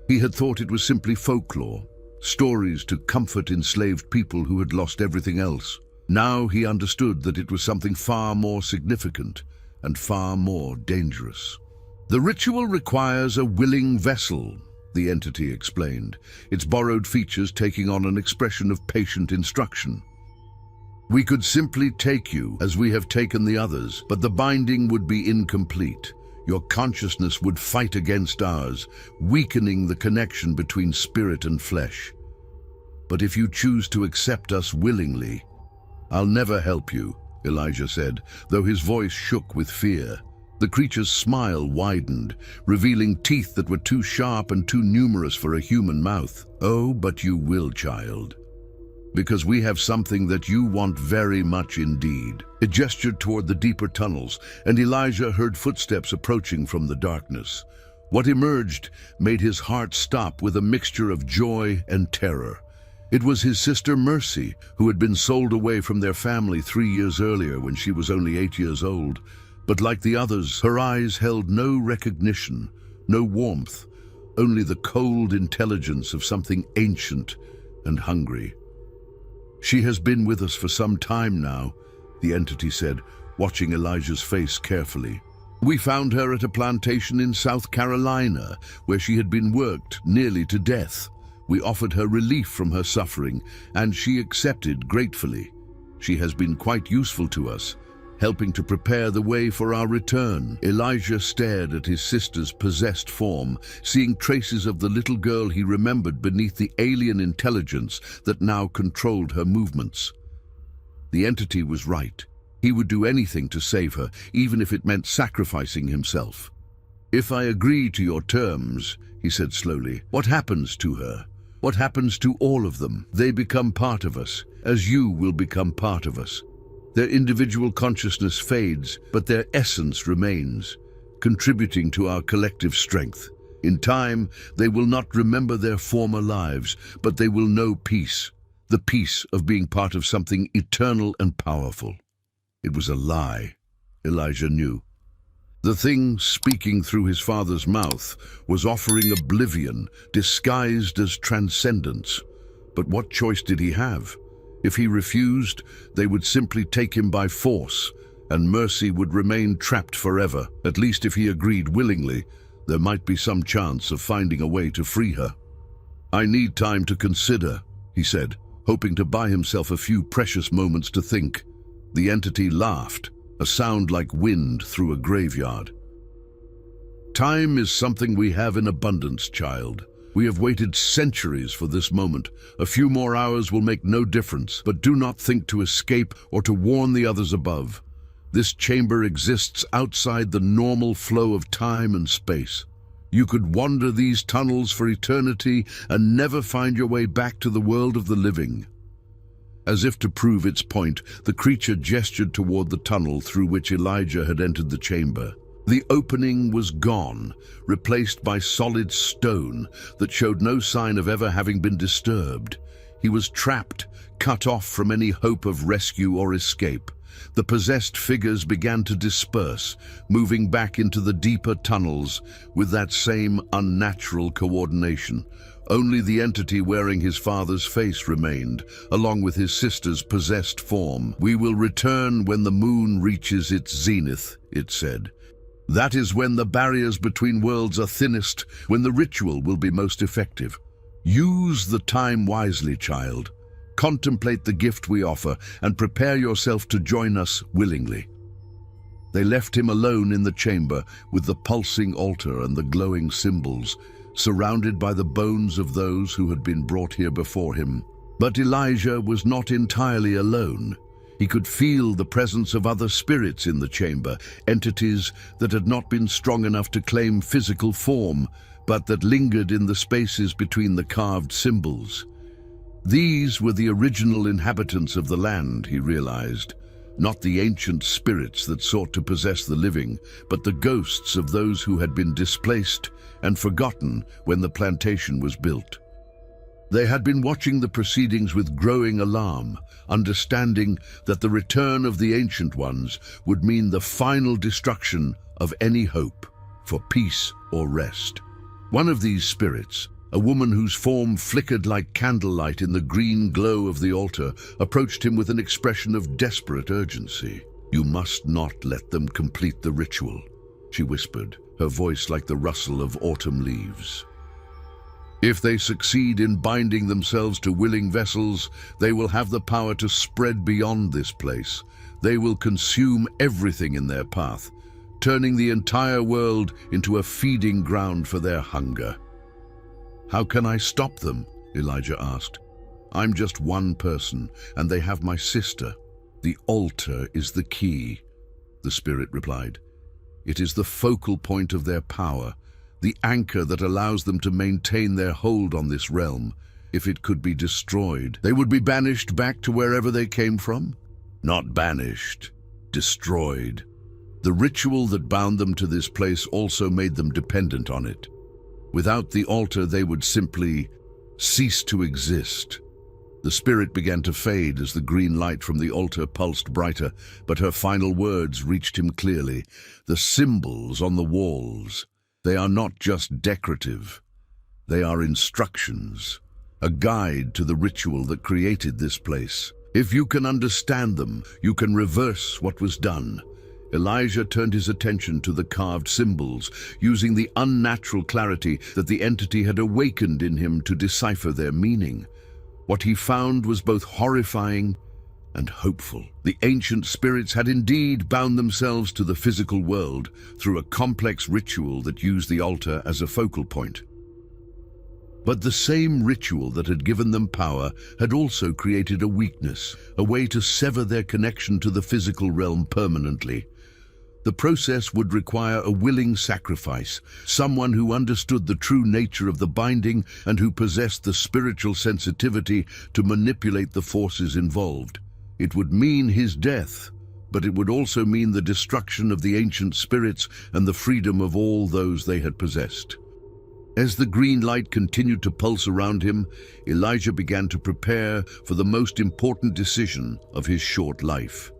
He had thought it was simply folklore, stories to comfort enslaved people who had lost everything else. Now he understood that it was something far more significant and far more dangerous. "The ritual requires a willing vessel," the entity explained, its borrowed features taking on an expression of patient instruction. "We could simply take you, as we have taken the others, but the binding would be incomplete. Your consciousness would fight against ours, weakening the connection between spirit and flesh. But if you choose to accept us willingly, I'll never help you," Elijah said, though his voice shook with fear. The creature's smile widened, revealing teeth that were too sharp and too numerous for a human mouth. "Oh, but you will, child, because we have something that you want very much indeed." It gestured toward the deeper tunnels, and Elijah heard footsteps approaching from the darkness. What emerged made his heart stop with a mixture of joy and terror. It was his sister Mercy, who had been sold away from their family 3 years earlier when she was only 8 years old. But like the others, her eyes held no recognition, no warmth, only the cold intelligence of something ancient and hungry. "She has been with us for some time now," the entity said, watching Elijah's face carefully. "We found her at a plantation in South Carolina, where she had been worked nearly to death. We offered her relief from her suffering, and she accepted gratefully. She has been quite useful to us, helping to prepare the way for our return." Elijah stared at his sister's possessed form, seeing traces of the little girl he remembered beneath the alien intelligence that now controlled her movements. The entity was right. He would do anything to save her, even if it meant sacrificing himself. "If I agree to your terms," he said slowly, "what happens to her? What happens to all of them? They become part of us, as you will become part of us. Their individual consciousness fades, but their essence remains, contributing to our collective strength. In time, they will not remember their former lives, but they will know peace, the peace of being part of something eternal and powerful." It was a lie, Elijah knew. The thing speaking through his father's mouth was offering oblivion, disguised as transcendence. But what choice did he have? If he refused, they would simply take him by force, and Mercy would remain trapped forever. At least if he agreed willingly, there might be some chance of finding a way to free her. "I need time to consider," he said, hoping to buy himself a few precious moments to think. The entity laughed, a sound like wind through a graveyard. "Time is something we have in abundance, child. We have waited centuries for this moment. A few more hours will make no difference, but do not think to escape or to warn the others above. This chamber exists outside the normal flow of time and space. You could wander these tunnels for eternity and never find your way back to the world of the living." As if to prove its point, the creature gestured toward the tunnel through which Elijah had entered the chamber. The opening was gone, replaced by solid stone that showed no sign of ever having been disturbed. He was trapped, cut off from any hope of rescue or escape. the possessed figures began to disperse, moving back into the deeper tunnels with that same unnatural coordination. Only the entity wearing his father's face remained, along with his sister's possessed form. "We will return when the moon reaches its zenith," it said. "That is when the barriers between worlds are thinnest, when the ritual will be most effective. Use the time wisely, child. Contemplate the gift we offer and prepare yourself to join us willingly." They left him alone in the chamber with the pulsing altar and the glowing symbols, surrounded by the bones of those who had been brought here before him. But Elijah was not entirely alone. He could feel the presence of other spirits in the chamber, entities that had not been strong enough to claim physical form, but that lingered in the spaces between the carved symbols. These were the original inhabitants of the land, he realized, not the ancient spirits that sought to possess the living, but the ghosts of those who had been displaced and forgotten when the plantation was built. They had been watching the proceedings with growing alarm, understanding that the return of the Ancient Ones would mean the final destruction of any hope for peace or rest. One of these spirits, a woman whose form flickered like candlelight in the green glow of the altar, approached him with an expression of desperate urgency. "You must not let them complete the ritual," she whispered, her voice like the rustle of autumn leaves. "If they succeed in binding themselves to willing vessels, they will have the power to spread beyond this place. They will consume everything in their path, turning the entire world into a feeding ground for their hunger." "How can I stop them?" Elijah asked. "I'm just one person, and they have my sister." "The altar is the key," the spirit replied. "It is the focal point of their power, the anchor that allows them to maintain their hold on this realm. If it could be destroyed, they would be banished back to wherever they came from." "Not banished, destroyed. The ritual that bound them to this place also made them dependent on it. Without the altar, they would simply cease to exist." The spirit began to fade as the green light from the altar pulsed brighter, but her final words reached him clearly. "The symbols on the walls, they are not just decorative. They are instructions, a guide to the ritual that created this place. If you can understand them, you can reverse what was done." Elijah turned his attention to the carved symbols, using the unnatural clarity that the entity had awakened in him to decipher their meaning. What he found was both horrifying and hopeful. The ancient spirits had indeed bound themselves to the physical world through a complex ritual that used the altar as a focal point. But the same ritual that had given them power had also created a weakness, a way to sever their connection to the physical realm permanently. The process would require a willing sacrifice, someone who understood the true nature of the binding and who possessed the spiritual sensitivity to manipulate the forces involved. It would mean his death, but it would also mean the destruction of the ancient spirits and the freedom of all those they had possessed. As the green light continued to pulse around him, Elijah began to prepare for the most important decision of his short life.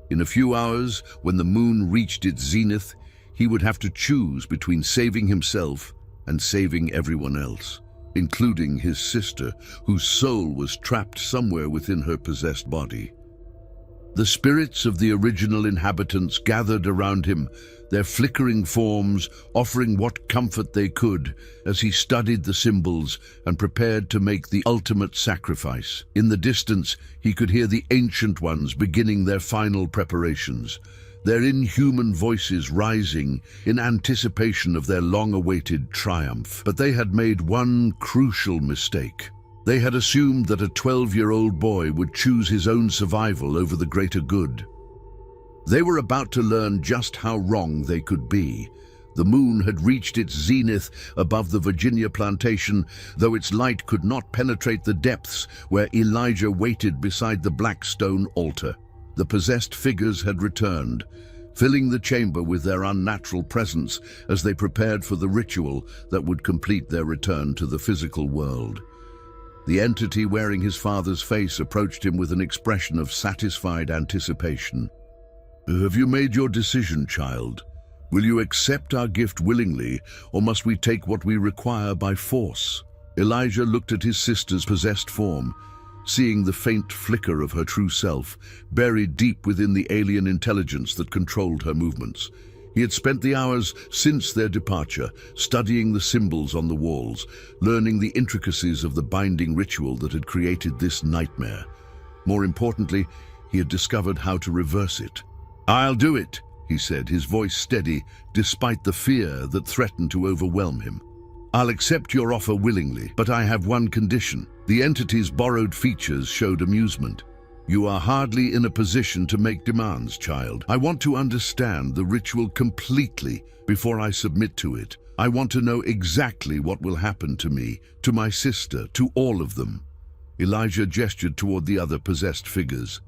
In a few hours, when the moon reached its zenith, he would have to choose between saving himself and saving everyone else, including his sister, whose soul was trapped somewhere within her possessed body. The spirits of the original inhabitants gathered around him, their flickering forms offering what comfort they could as he studied the symbols and prepared to make the ultimate sacrifice. In the distance, he could hear the Ancient Ones beginning their final preparations, their inhuman voices rising in anticipation of their long-awaited triumph. But they had made one crucial mistake. They had assumed that a 12-year-old boy would choose his own survival over the greater good. They were about to learn just how wrong they could be. The moon had reached its zenith above the Virginia plantation, though its light could not penetrate the depths where Elijah waited beside the black stone altar. The possessed figures had returned, filling the chamber with their unnatural presence as they prepared for the ritual that would complete their return to the physical world. The entity wearing his father's face approached him with an expression of satisfied anticipation. "Have you made your decision, child? Will you accept our gift willingly, or must we take what we require by force?" Elijah looked at his sister's possessed form, seeing the faint flicker of her true self, buried deep within the alien intelligence that controlled her movements. He had spent the hours since their departure, studying the symbols on the walls, learning the intricacies of the binding ritual that had created this nightmare. More importantly, he had discovered how to reverse it. "I'll do it," he said, his voice steady, despite the fear that threatened to overwhelm him. "I'll accept your offer willingly, but I have one condition." The entity's borrowed features showed amusement. "You are hardly in a position to make demands, child. I want to understand the ritual completely before I submit to it. I want to know exactly what will happen to me, to my sister, to all of them." Elijah gestured toward the other possessed figures.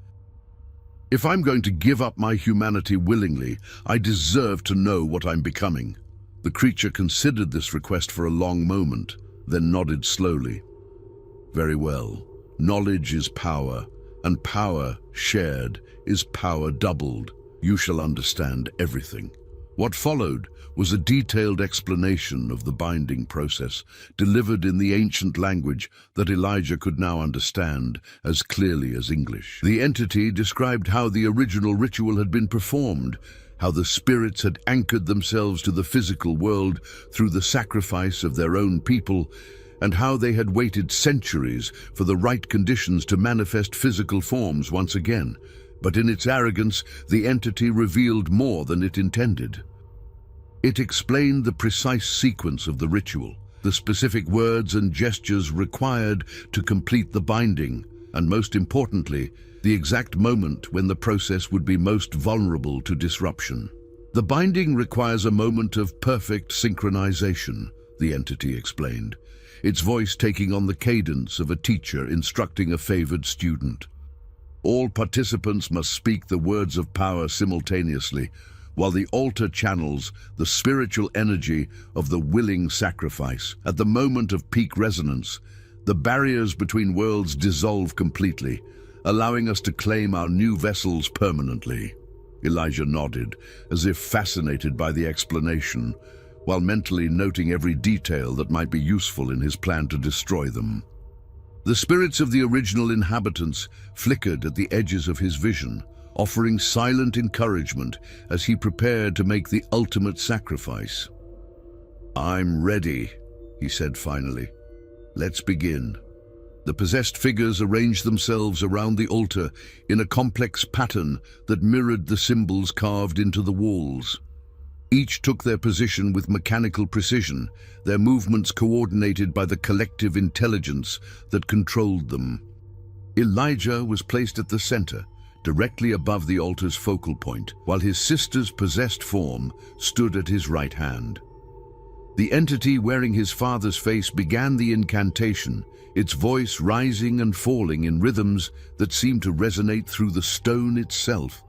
"If I'm going to give up my humanity willingly, I deserve to know what I'm becoming." The creature considered this request for a long moment, then nodded slowly. "Very well. Knowledge is power, and power shared is power doubled. You shall understand everything." What followed was a detailed explanation of the binding process, delivered in the ancient language that Elijah could now understand as clearly as English. The entity described how the original ritual had been performed, how the spirits had anchored themselves to the physical world through the sacrifice of their own people, and how they had waited centuries for the right conditions to manifest physical forms once again. But in its arrogance, the entity revealed more than it intended. It explained the precise sequence of the ritual, the specific words and gestures required to complete the binding, and most importantly, the exact moment when the process would be most vulnerable to disruption. "The binding requires a moment of perfect synchronization," the entity explained, its voice taking on the cadence of a teacher instructing a favored student. "All participants must speak the words of power simultaneously, while the altar channels the spiritual energy of the willing sacrifice. At the moment of peak resonance, the barriers between worlds dissolve completely, allowing us to claim our new vessels permanently." Elijah nodded, as if fascinated by the explanation, while mentally noting every detail that might be useful in his plan to destroy them. The spirits of the original inhabitants flickered at the edges of his vision, offering silent encouragement as he prepared to make the ultimate sacrifice. "I'm ready," he said finally. "Let's begin." The possessed figures arranged themselves around the altar in a complex pattern that mirrored the symbols carved into the walls. Each took their position with mechanical precision, their movements coordinated by the collective intelligence that controlled them. Elijah was placed at the center, directly above the altar's focal point, while his sister's possessed form stood at his right hand. The entity wearing his father's face began the incantation, its voice rising and falling in rhythms that seemed to resonate through the stone itself.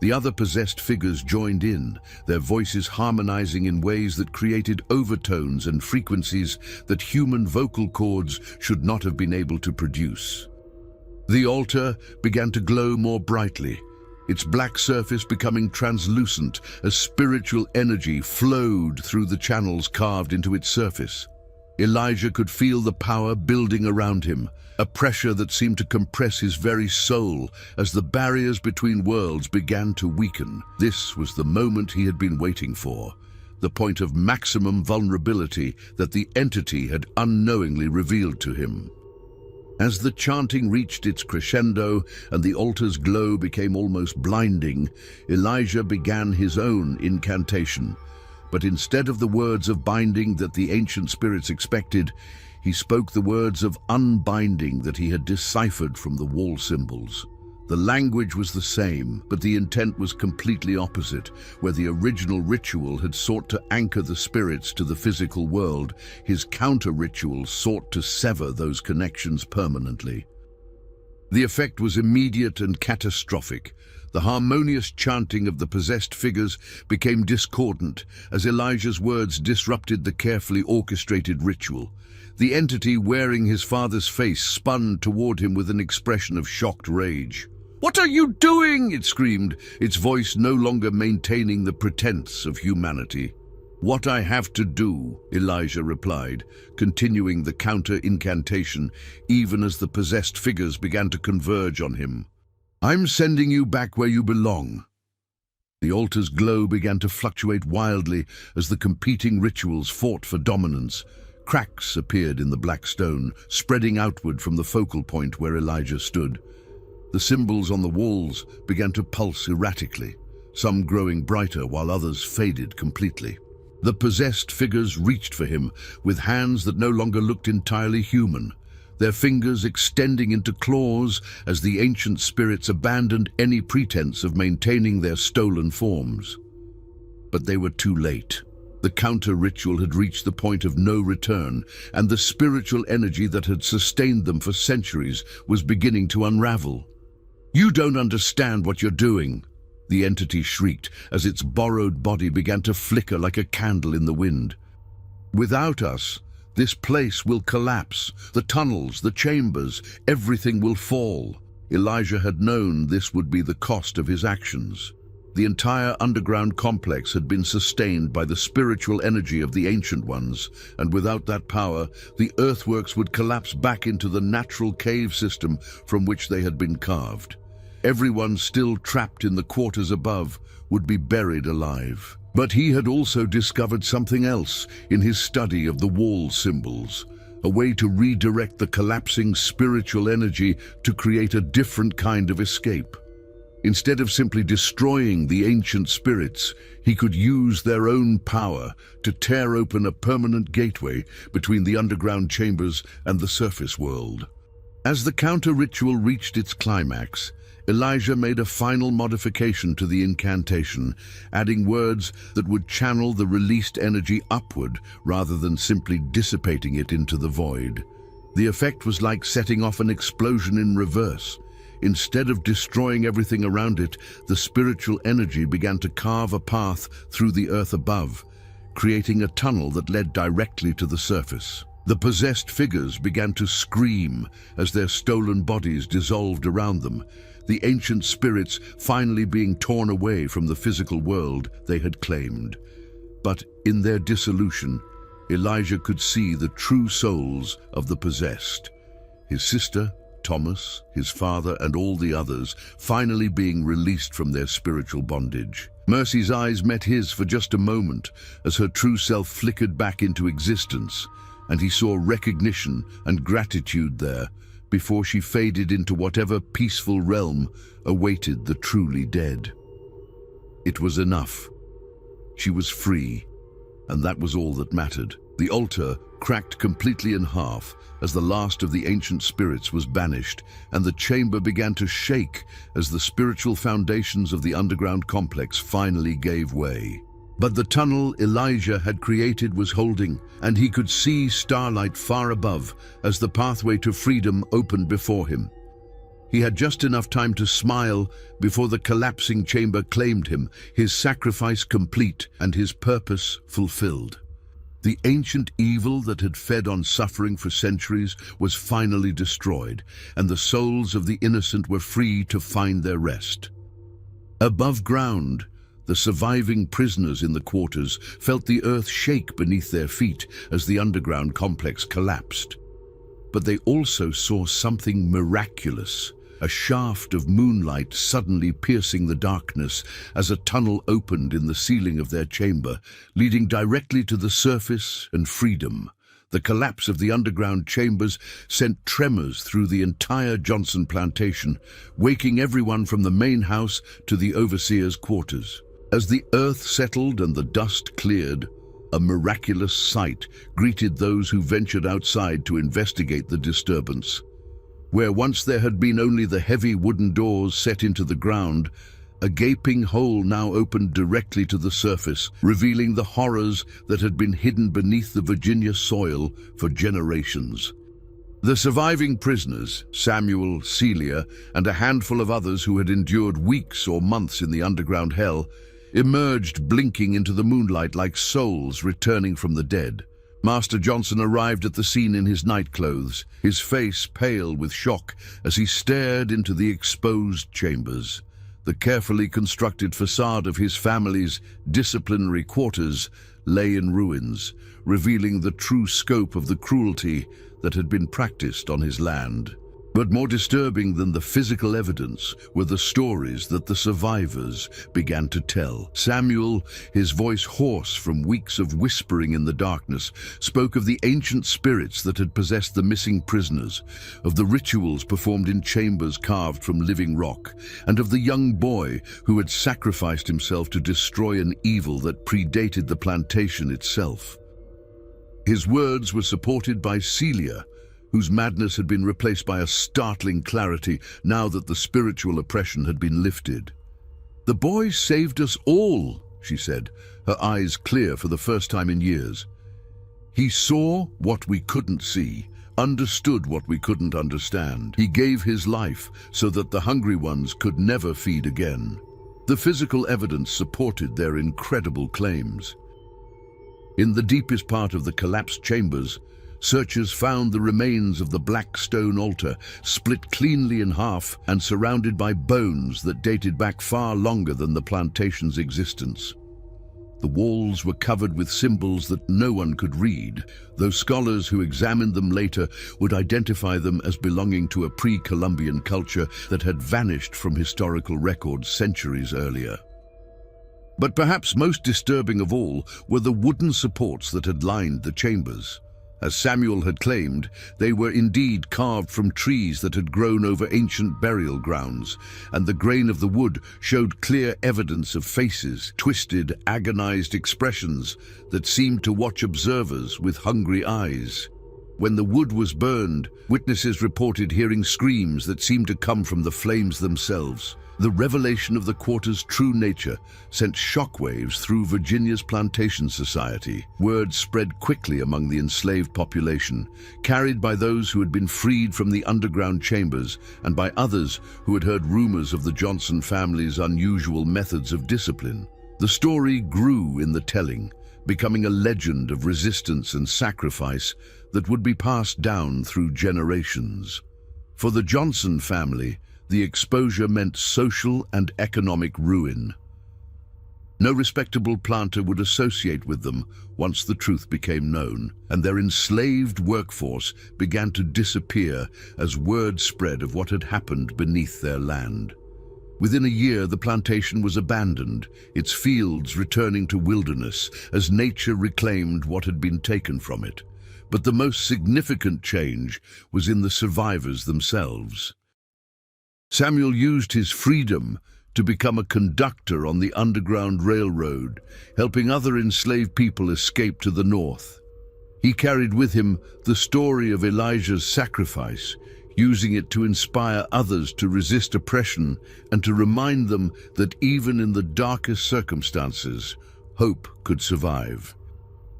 The other possessed figures joined in, their voices harmonizing in ways that created overtones and frequencies that human vocal cords should not have been able to produce. The altar began to glow more brightly, its black surface becoming translucent as spiritual energy flowed through the channels carved into its surface. Elijah could feel the power building around him, a pressure that seemed to compress his very soul as the barriers between worlds began to weaken. This was the moment he had been waiting for, the point of maximum vulnerability that the entity had unknowingly revealed to him. As the chanting reached its crescendo and the altar's glow became almost blinding, Elijah began his own incantation. But instead of the words of binding that the ancient spirits expected, he spoke the words of unbinding that he had deciphered from the wall symbols. The language was the same, but the intent was completely opposite. Where the original ritual had sought to anchor the spirits to the physical world, his counter-ritual sought to sever those connections permanently. The effect was immediate and catastrophic. The harmonious chanting of the possessed figures became discordant as Elijah's words disrupted the carefully orchestrated ritual. The entity wearing his father's face spun toward him with an expression of shocked rage. "What are you doing?" it screamed, its voice no longer maintaining the pretense of humanity. "What I have to do," Elijah replied, continuing the counter-incantation even as the possessed figures began to converge on him. "I'm sending you back where you belong." The altar's glow began to fluctuate wildly as the competing rituals fought for dominance. Cracks appeared in the black stone, spreading outward from the focal point where Elijah stood. The symbols on the walls began to pulse erratically, some growing brighter while others faded completely. The possessed figures reached for him with hands that no longer looked entirely human, their fingers extending into claws as the ancient spirits abandoned any pretense of maintaining their stolen forms. But they were too late. The counter-ritual had reached the point of no return, and the spiritual energy that had sustained them for centuries was beginning to unravel. "You don't understand what you're doing," the entity shrieked as its borrowed body began to flicker like a candle in the wind. "Without us, this place will collapse. The tunnels, the chambers, everything will fall." Elijah had known this would be the cost of his actions. The entire underground complex had been sustained by the spiritual energy of the Ancient Ones, and without that power, the earthworks would collapse back into the natural cave system from which they had been carved. Everyone still trapped in the quarters above would be buried alive. But he had also discovered something else in his study of the wall symbols, a way to redirect the collapsing spiritual energy to create a different kind of escape. Instead of simply destroying the ancient spirits, he could use their own power to tear open a permanent gateway between the underground chambers and the surface world. As the counter-ritual reached its climax, Elijah made a final modification to the incantation, adding words that would channel the released energy upward rather than simply dissipating it into the void. The effect was like setting off an explosion in reverse. Instead of destroying everything around it, the spiritual energy began to carve a path through the earth above, creating a tunnel that led directly to the surface. The possessed figures began to scream as their stolen bodies dissolved around them, the ancient spirits finally being torn away from the physical world they had claimed. But in their dissolution, Elijah could see the true souls of the possessed. His sister, Thomas, his father, and all the others finally being released from their spiritual bondage. Mercy's eyes met his for just a moment as her true self flickered back into existence, and he saw recognition and gratitude there before she faded into whatever peaceful realm awaited the truly dead. It was enough. She was free, and that was all that mattered. The altar cracked completely in half as the last of the ancient spirits was banished, and the chamber began to shake as the spiritual foundations of the underground complex finally gave way. But the tunnel Elijah had created was holding, and he could see starlight far above as the pathway to freedom opened before him. He had just enough time to smile before the collapsing chamber claimed him, his sacrifice complete and his purpose fulfilled. The ancient evil that had fed on suffering for centuries was finally destroyed, and the souls of the innocent were free to find their rest. Above ground, the surviving prisoners in the quarters felt the earth shake beneath their feet as the underground complex collapsed. But they also saw something miraculous, a shaft of moonlight suddenly piercing the darkness as a tunnel opened in the ceiling of their chamber, leading directly to the surface and freedom. The collapse of the underground chambers sent tremors through the entire Johnson plantation, waking everyone from the main house to the overseer's quarters. As the earth settled and the dust cleared, a miraculous sight greeted those who ventured outside to investigate the disturbance. Where once there had been only the heavy wooden doors set into the ground, a gaping hole now opened directly to the surface, revealing the horrors that had been hidden beneath the Virginia soil for generations. The surviving prisoners, Samuel, Celia, and a handful of others who had endured weeks or months in the underground hell, emerged blinking into the moonlight like souls returning from the dead. Master Johnson arrived at the scene in his nightclothes, his face pale with shock as he stared into the exposed chambers. The carefully constructed facade of his family's disciplinary quarters lay in ruins, revealing the true scope of the cruelty that had been practiced on his land. But more disturbing than the physical evidence were the stories that the survivors began to tell. Samuel, his voice hoarse from weeks of whispering in the darkness, spoke of the ancient spirits that had possessed the missing prisoners, of the rituals performed in chambers carved from living rock, and of the young boy who had sacrificed himself to destroy an evil that predated the plantation itself. His words were supported by Celia, whose madness had been replaced by a startling clarity now that the spiritual oppression had been lifted. "The boy saved us all," she said, her eyes clear for the first time in years. "He saw what we couldn't see, understood what we couldn't understand. He gave his life so that the hungry ones could never feed again." The physical evidence supported their incredible claims. In the deepest part of the collapsed chambers, searchers found the remains of the black stone altar, split cleanly in half and surrounded by bones that dated back far longer than the plantation's existence. The walls were covered with symbols that no one could read, though scholars who examined them later would identify them as belonging to a pre-Columbian culture that had vanished from historical records centuries earlier. But perhaps most disturbing of all were the wooden supports that had lined the chambers. As Samuel had claimed, they were indeed carved from trees that had grown over ancient burial grounds, and the grain of the wood showed clear evidence of faces, twisted, agonized expressions that seemed to watch observers with hungry eyes. When the wood was burned, witnesses reported hearing screams that seemed to come from the flames themselves. The revelation of the quarter's true nature sent shockwaves through Virginia's plantation society. Word spread quickly among the enslaved population, carried by those who had been freed from the underground chambers and by others who had heard rumors of the Johnson family's unusual methods of discipline. The story grew in the telling, becoming a legend of resistance and sacrifice that would be passed down through generations. For the Johnson family, the exposure meant social and economic ruin. No respectable planter would associate with them once the truth became known, and their enslaved workforce began to disappear as word spread of what had happened beneath their land. Within a year, the plantation was abandoned, its fields returning to wilderness as nature reclaimed what had been taken from it. But the most significant change was in the survivors themselves. Samuel used his freedom to become a conductor on the Underground Railroad, helping other enslaved people escape to the north. He carried with him the story of Elijah's sacrifice, using it to inspire others to resist oppression and to remind them that even in the darkest circumstances, hope could survive.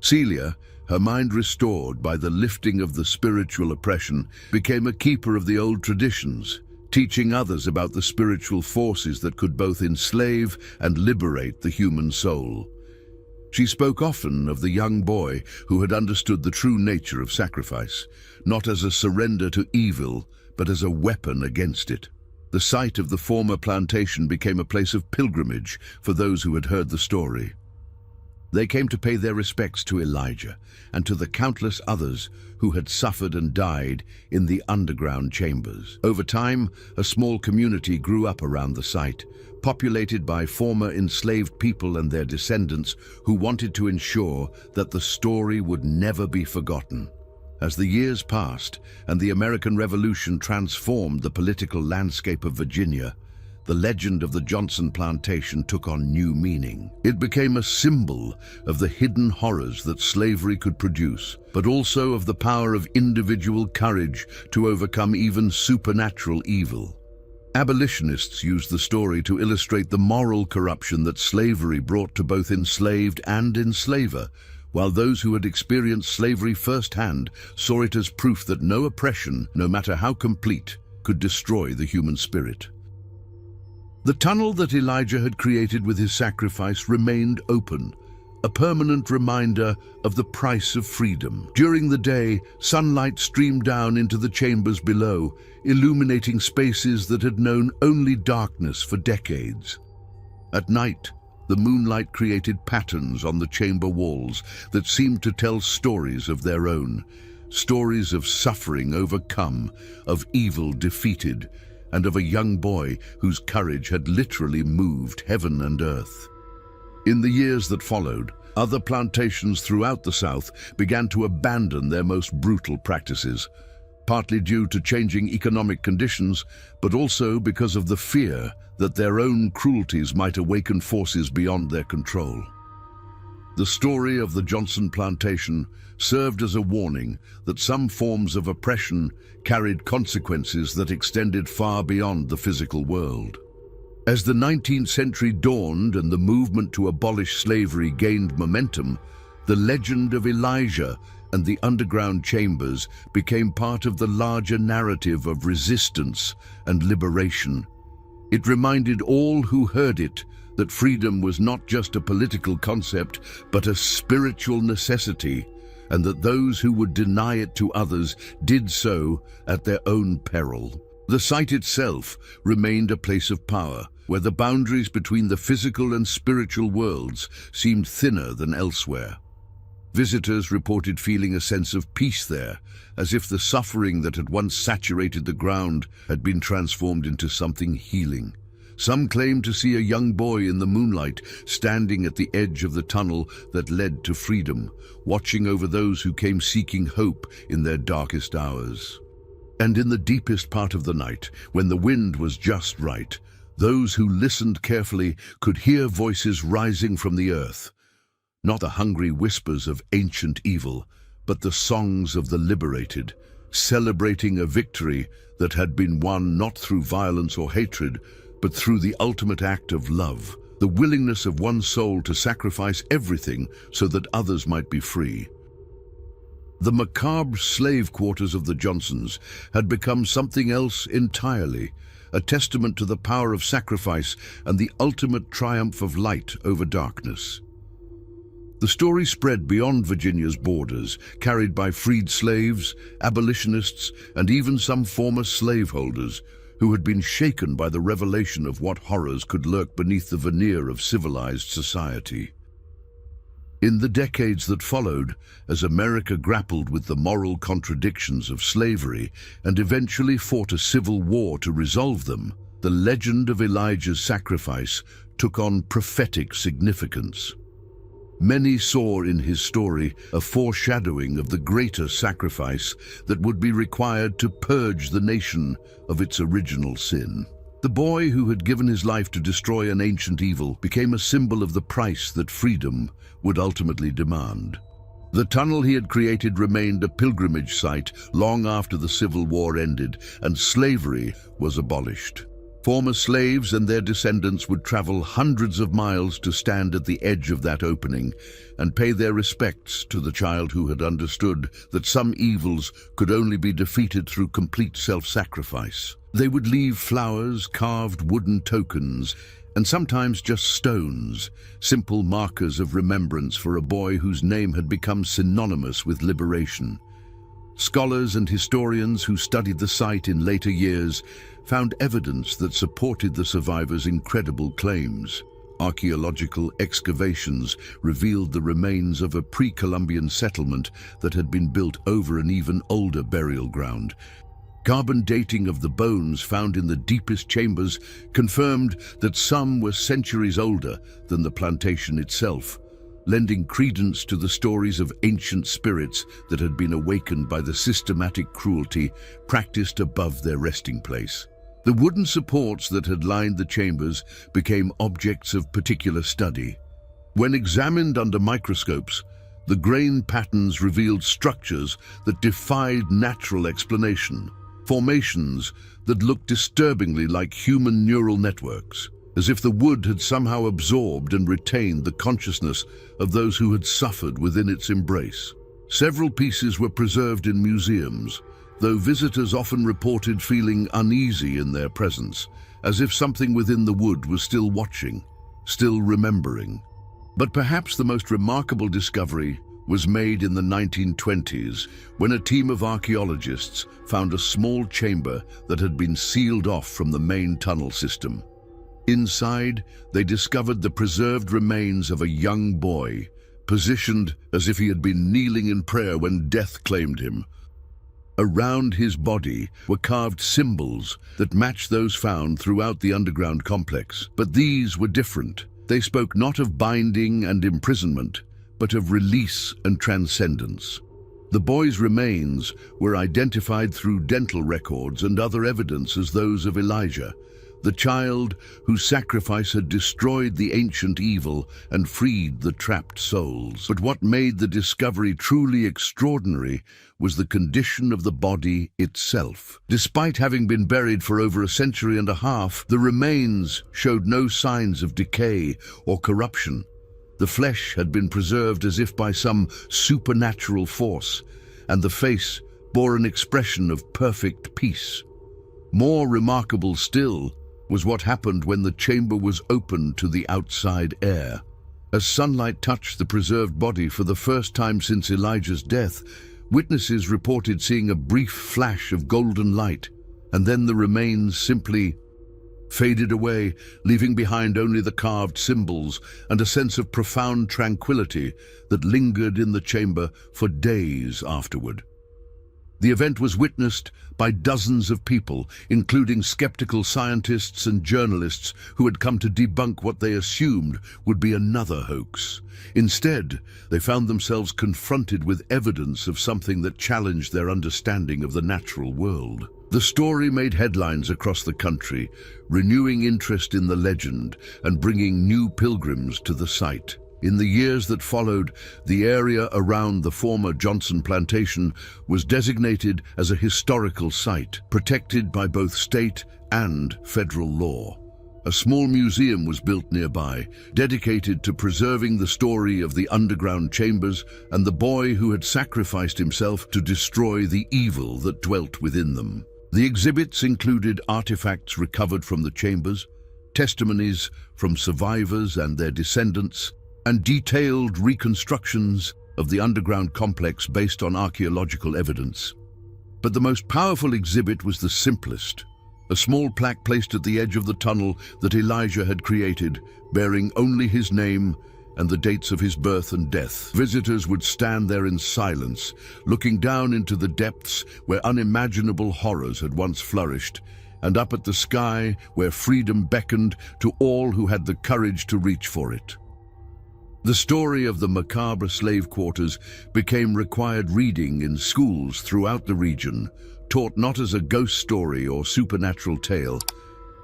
Celia, her mind restored by the lifting of the spiritual oppression, became a keeper of the old traditions, teaching others about the spiritual forces that could both enslave and liberate the human soul. She spoke often of the young boy who had understood the true nature of sacrifice, not as a surrender to evil, but as a weapon against it. The site of the former plantation became a place of pilgrimage for those who had heard the story. They came to pay their respects to Elijah and to the countless others who had suffered and died in the underground chambers. Over time, a small community grew up around the site, populated by former enslaved people and their descendants who wanted to ensure that the story would never be forgotten. As the years passed and the American Revolution transformed the political landscape of Virginia, the legend of the Johnson plantation took on new meaning. It became a symbol of the hidden horrors that slavery could produce, but also of the power of individual courage to overcome even supernatural evil. Abolitionists used the story to illustrate the moral corruption that slavery brought to both enslaved and enslaver, while those who had experienced slavery firsthand saw it as proof that no oppression, no matter how complete, could destroy the human spirit. The tunnel that Elijah had created with his sacrifice remained open, a permanent reminder of the price of freedom. During the day, sunlight streamed down into the chambers below, illuminating spaces that had known only darkness for decades. At night, the moonlight created patterns on the chamber walls that seemed to tell stories of their own, stories of suffering overcome, of evil defeated, and of a young boy whose courage had literally moved heaven and earth. In the years that followed, other plantations throughout the South began to abandon their most brutal practices, partly due to changing economic conditions, but also because of the fear that their own cruelties might awaken forces beyond their control. The story of the Johnson plantation served as a warning that some forms of oppression carried consequences that extended far beyond the physical world. As the 19th century dawned and the movement to abolish slavery gained momentum, the legend of Elijah and the underground chambers became part of the larger narrative of resistance and liberation. It reminded all who heard it that freedom was not just a political concept, but a spiritual necessity, and that those who would deny it to others did so at their own peril. The site itself remained a place of power, where the boundaries between the physical and spiritual worlds seemed thinner than elsewhere. Visitors reported feeling a sense of peace there, as if the suffering that had once saturated the ground had been transformed into something healing. Some claimed to see a young boy in the moonlight standing at the edge of the tunnel that led to freedom, watching over those who came seeking hope in their darkest hours. And in the deepest part of the night, when the wind was just right, those who listened carefully could hear voices rising from the earth. Not the hungry whispers of ancient evil, but the songs of the liberated, celebrating a victory that had been won not through violence or hatred, but through the ultimate act of love, the willingness of one soul to sacrifice everything so that others might be free. The macabre slave quarters of the Johnsons had become something else entirely, a testament to the power of sacrifice and the ultimate triumph of light over darkness. The story spread beyond Virginia's borders, carried by freed slaves, abolitionists, and even some former slaveholders who had been shaken by the revelation of what horrors could lurk beneath the veneer of civilized society. In the decades that followed, as America grappled with the moral contradictions of slavery and eventually fought a civil war to resolve them, the legend of Elijah's sacrifice took on prophetic significance. Many saw in his story a foreshadowing of the greater sacrifice that would be required to purge the nation of its original sin. The boy who had given his life to destroy an ancient evil became a symbol of the price that freedom would ultimately demand. The tunnel he had created remained a pilgrimage site long after the Civil War ended and slavery was abolished. Former slaves and their descendants would travel hundreds of miles to stand at the edge of that opening and pay their respects to the child who had understood that some evils could only be defeated through complete self-sacrifice. They would leave flowers, carved wooden tokens, and sometimes just stones, simple markers of remembrance for a boy whose name had become synonymous with liberation. Scholars and historians who studied the site in later years found evidence that supported the survivors' incredible claims. Archaeological excavations revealed the remains of a pre-Columbian settlement that had been built over an even older burial ground. Carbon dating of the bones found in the deepest chambers confirmed that some were centuries older than the plantation itself, lending credence to the stories of ancient spirits that had been awakened by the systematic cruelty practiced above their resting place. The wooden supports that had lined the chambers became objects of particular study. When examined under microscopes, the grain patterns revealed structures that defied natural explanation, formations that looked disturbingly like human neural networks, as if the wood had somehow absorbed and retained the consciousness of those who had suffered within its embrace. Several pieces were preserved in museums, though visitors often reported feeling uneasy in their presence, as if something within the wood was still watching, still remembering. But perhaps the most remarkable discovery was made in the 1920s when a team of archaeologists found a small chamber that had been sealed off from the main tunnel system. Inside, they discovered the preserved remains of a young boy, positioned as if he had been kneeling in prayer when death claimed him. Around his body were carved symbols that matched those found throughout the underground complex. But these were different. They spoke not of binding and imprisonment, but of release and transcendence. The boy's remains were identified through dental records and other evidence as those of Elijah, the child whose sacrifice had destroyed the ancient evil and freed the trapped souls. But what made the discovery truly extraordinary was the condition of the body itself. Despite having been buried for over a century and a half, the remains showed no signs of decay or corruption. The flesh had been preserved as if by some supernatural force, and the face bore an expression of perfect peace. More remarkable still was what happened when the chamber was opened to the outside air. As sunlight touched the preserved body for the first time since Elijah's death, witnesses reported seeing a brief flash of golden light, and then the remains simply faded away, leaving behind only the carved symbols and a sense of profound tranquility that lingered in the chamber for days afterward. The event was witnessed by dozens of people, including skeptical scientists and journalists who had come to debunk what they assumed would be another hoax. Instead, they found themselves confronted with evidence of something that challenged their understanding of the natural world. The story made headlines across the country, renewing interest in the legend and bringing new pilgrims to the site. In the years that followed, the area around the former Johnson plantation was designated as a historical site, protected by both state and federal law. A small museum was built nearby, dedicated to preserving the story of the underground chambers and the boy who had sacrificed himself to destroy the evil that dwelt within them. The exhibits included artifacts recovered from the chambers, testimonies from survivors and their descendants, and detailed reconstructions of the underground complex based on archaeological evidence. But the most powerful exhibit was the simplest, a small plaque placed at the edge of the tunnel that Elijah had created, bearing only his name and the dates of his birth and death. Visitors would stand there in silence, looking down into the depths where unimaginable horrors had once flourished, and up at the sky where freedom beckoned to all who had the courage to reach for it. The story of the Macabre slave quarters became required reading in schools throughout the region, taught not as a ghost story or supernatural tale,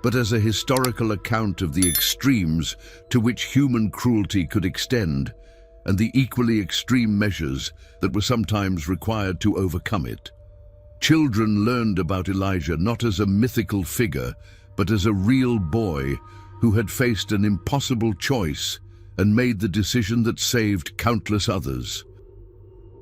but as a historical account of the extremes to which human cruelty could extend, and the equally extreme measures that were sometimes required to overcome it. Children learned about Elijah not as a mythical figure, but as a real boy who had faced an impossible choice and made the decision that saved countless others.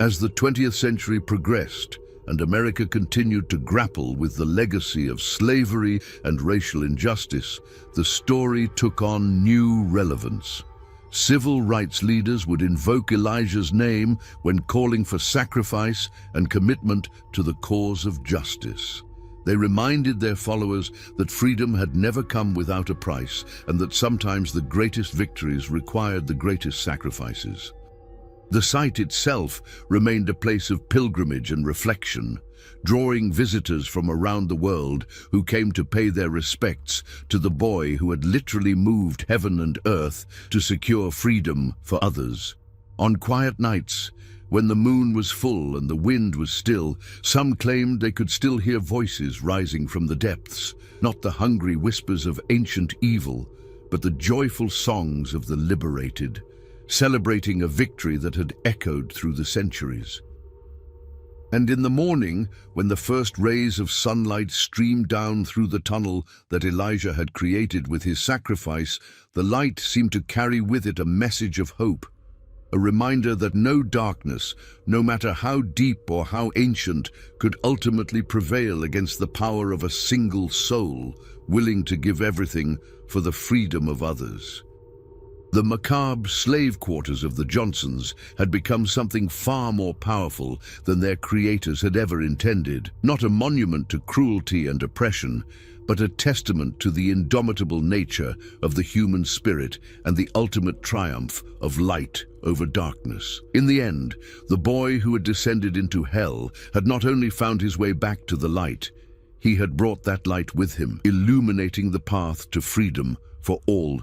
As the 20th century progressed and America continued to grapple with the legacy of slavery and racial injustice, the story took on new relevance. Civil rights leaders would invoke Elijah's name when calling for sacrifice and commitment to the cause of justice. They reminded their followers that freedom had never come without a price, and that sometimes the greatest victories required the greatest sacrifices. The site itself remained a place of pilgrimage and reflection, drawing visitors from around the world who came to pay their respects to the boy who had literally moved heaven and earth to secure freedom for others. On quiet nights, when the moon was full and the wind was still, some claimed they could still hear voices rising from the depths, not the hungry whispers of ancient evil, but the joyful songs of the liberated, celebrating a victory that had echoed through the centuries. And in the morning, when the first rays of sunlight streamed down through the tunnel that Elijah had created with his sacrifice, the light seemed to carry with it a message of hope, a reminder that no darkness, no matter how deep or how ancient, could ultimately prevail against the power of a single soul willing to give everything for the freedom of others. The macabre slave quarters of the Johnsons had become something far more powerful than their creators had ever intended. Not a monument to cruelty and oppression, but a testament to the indomitable nature of the human spirit and the ultimate triumph of light over darkness. In the end, the boy who had descended into hell had not only found his way back to the light, he had brought that light with him, illuminating the path to freedom for all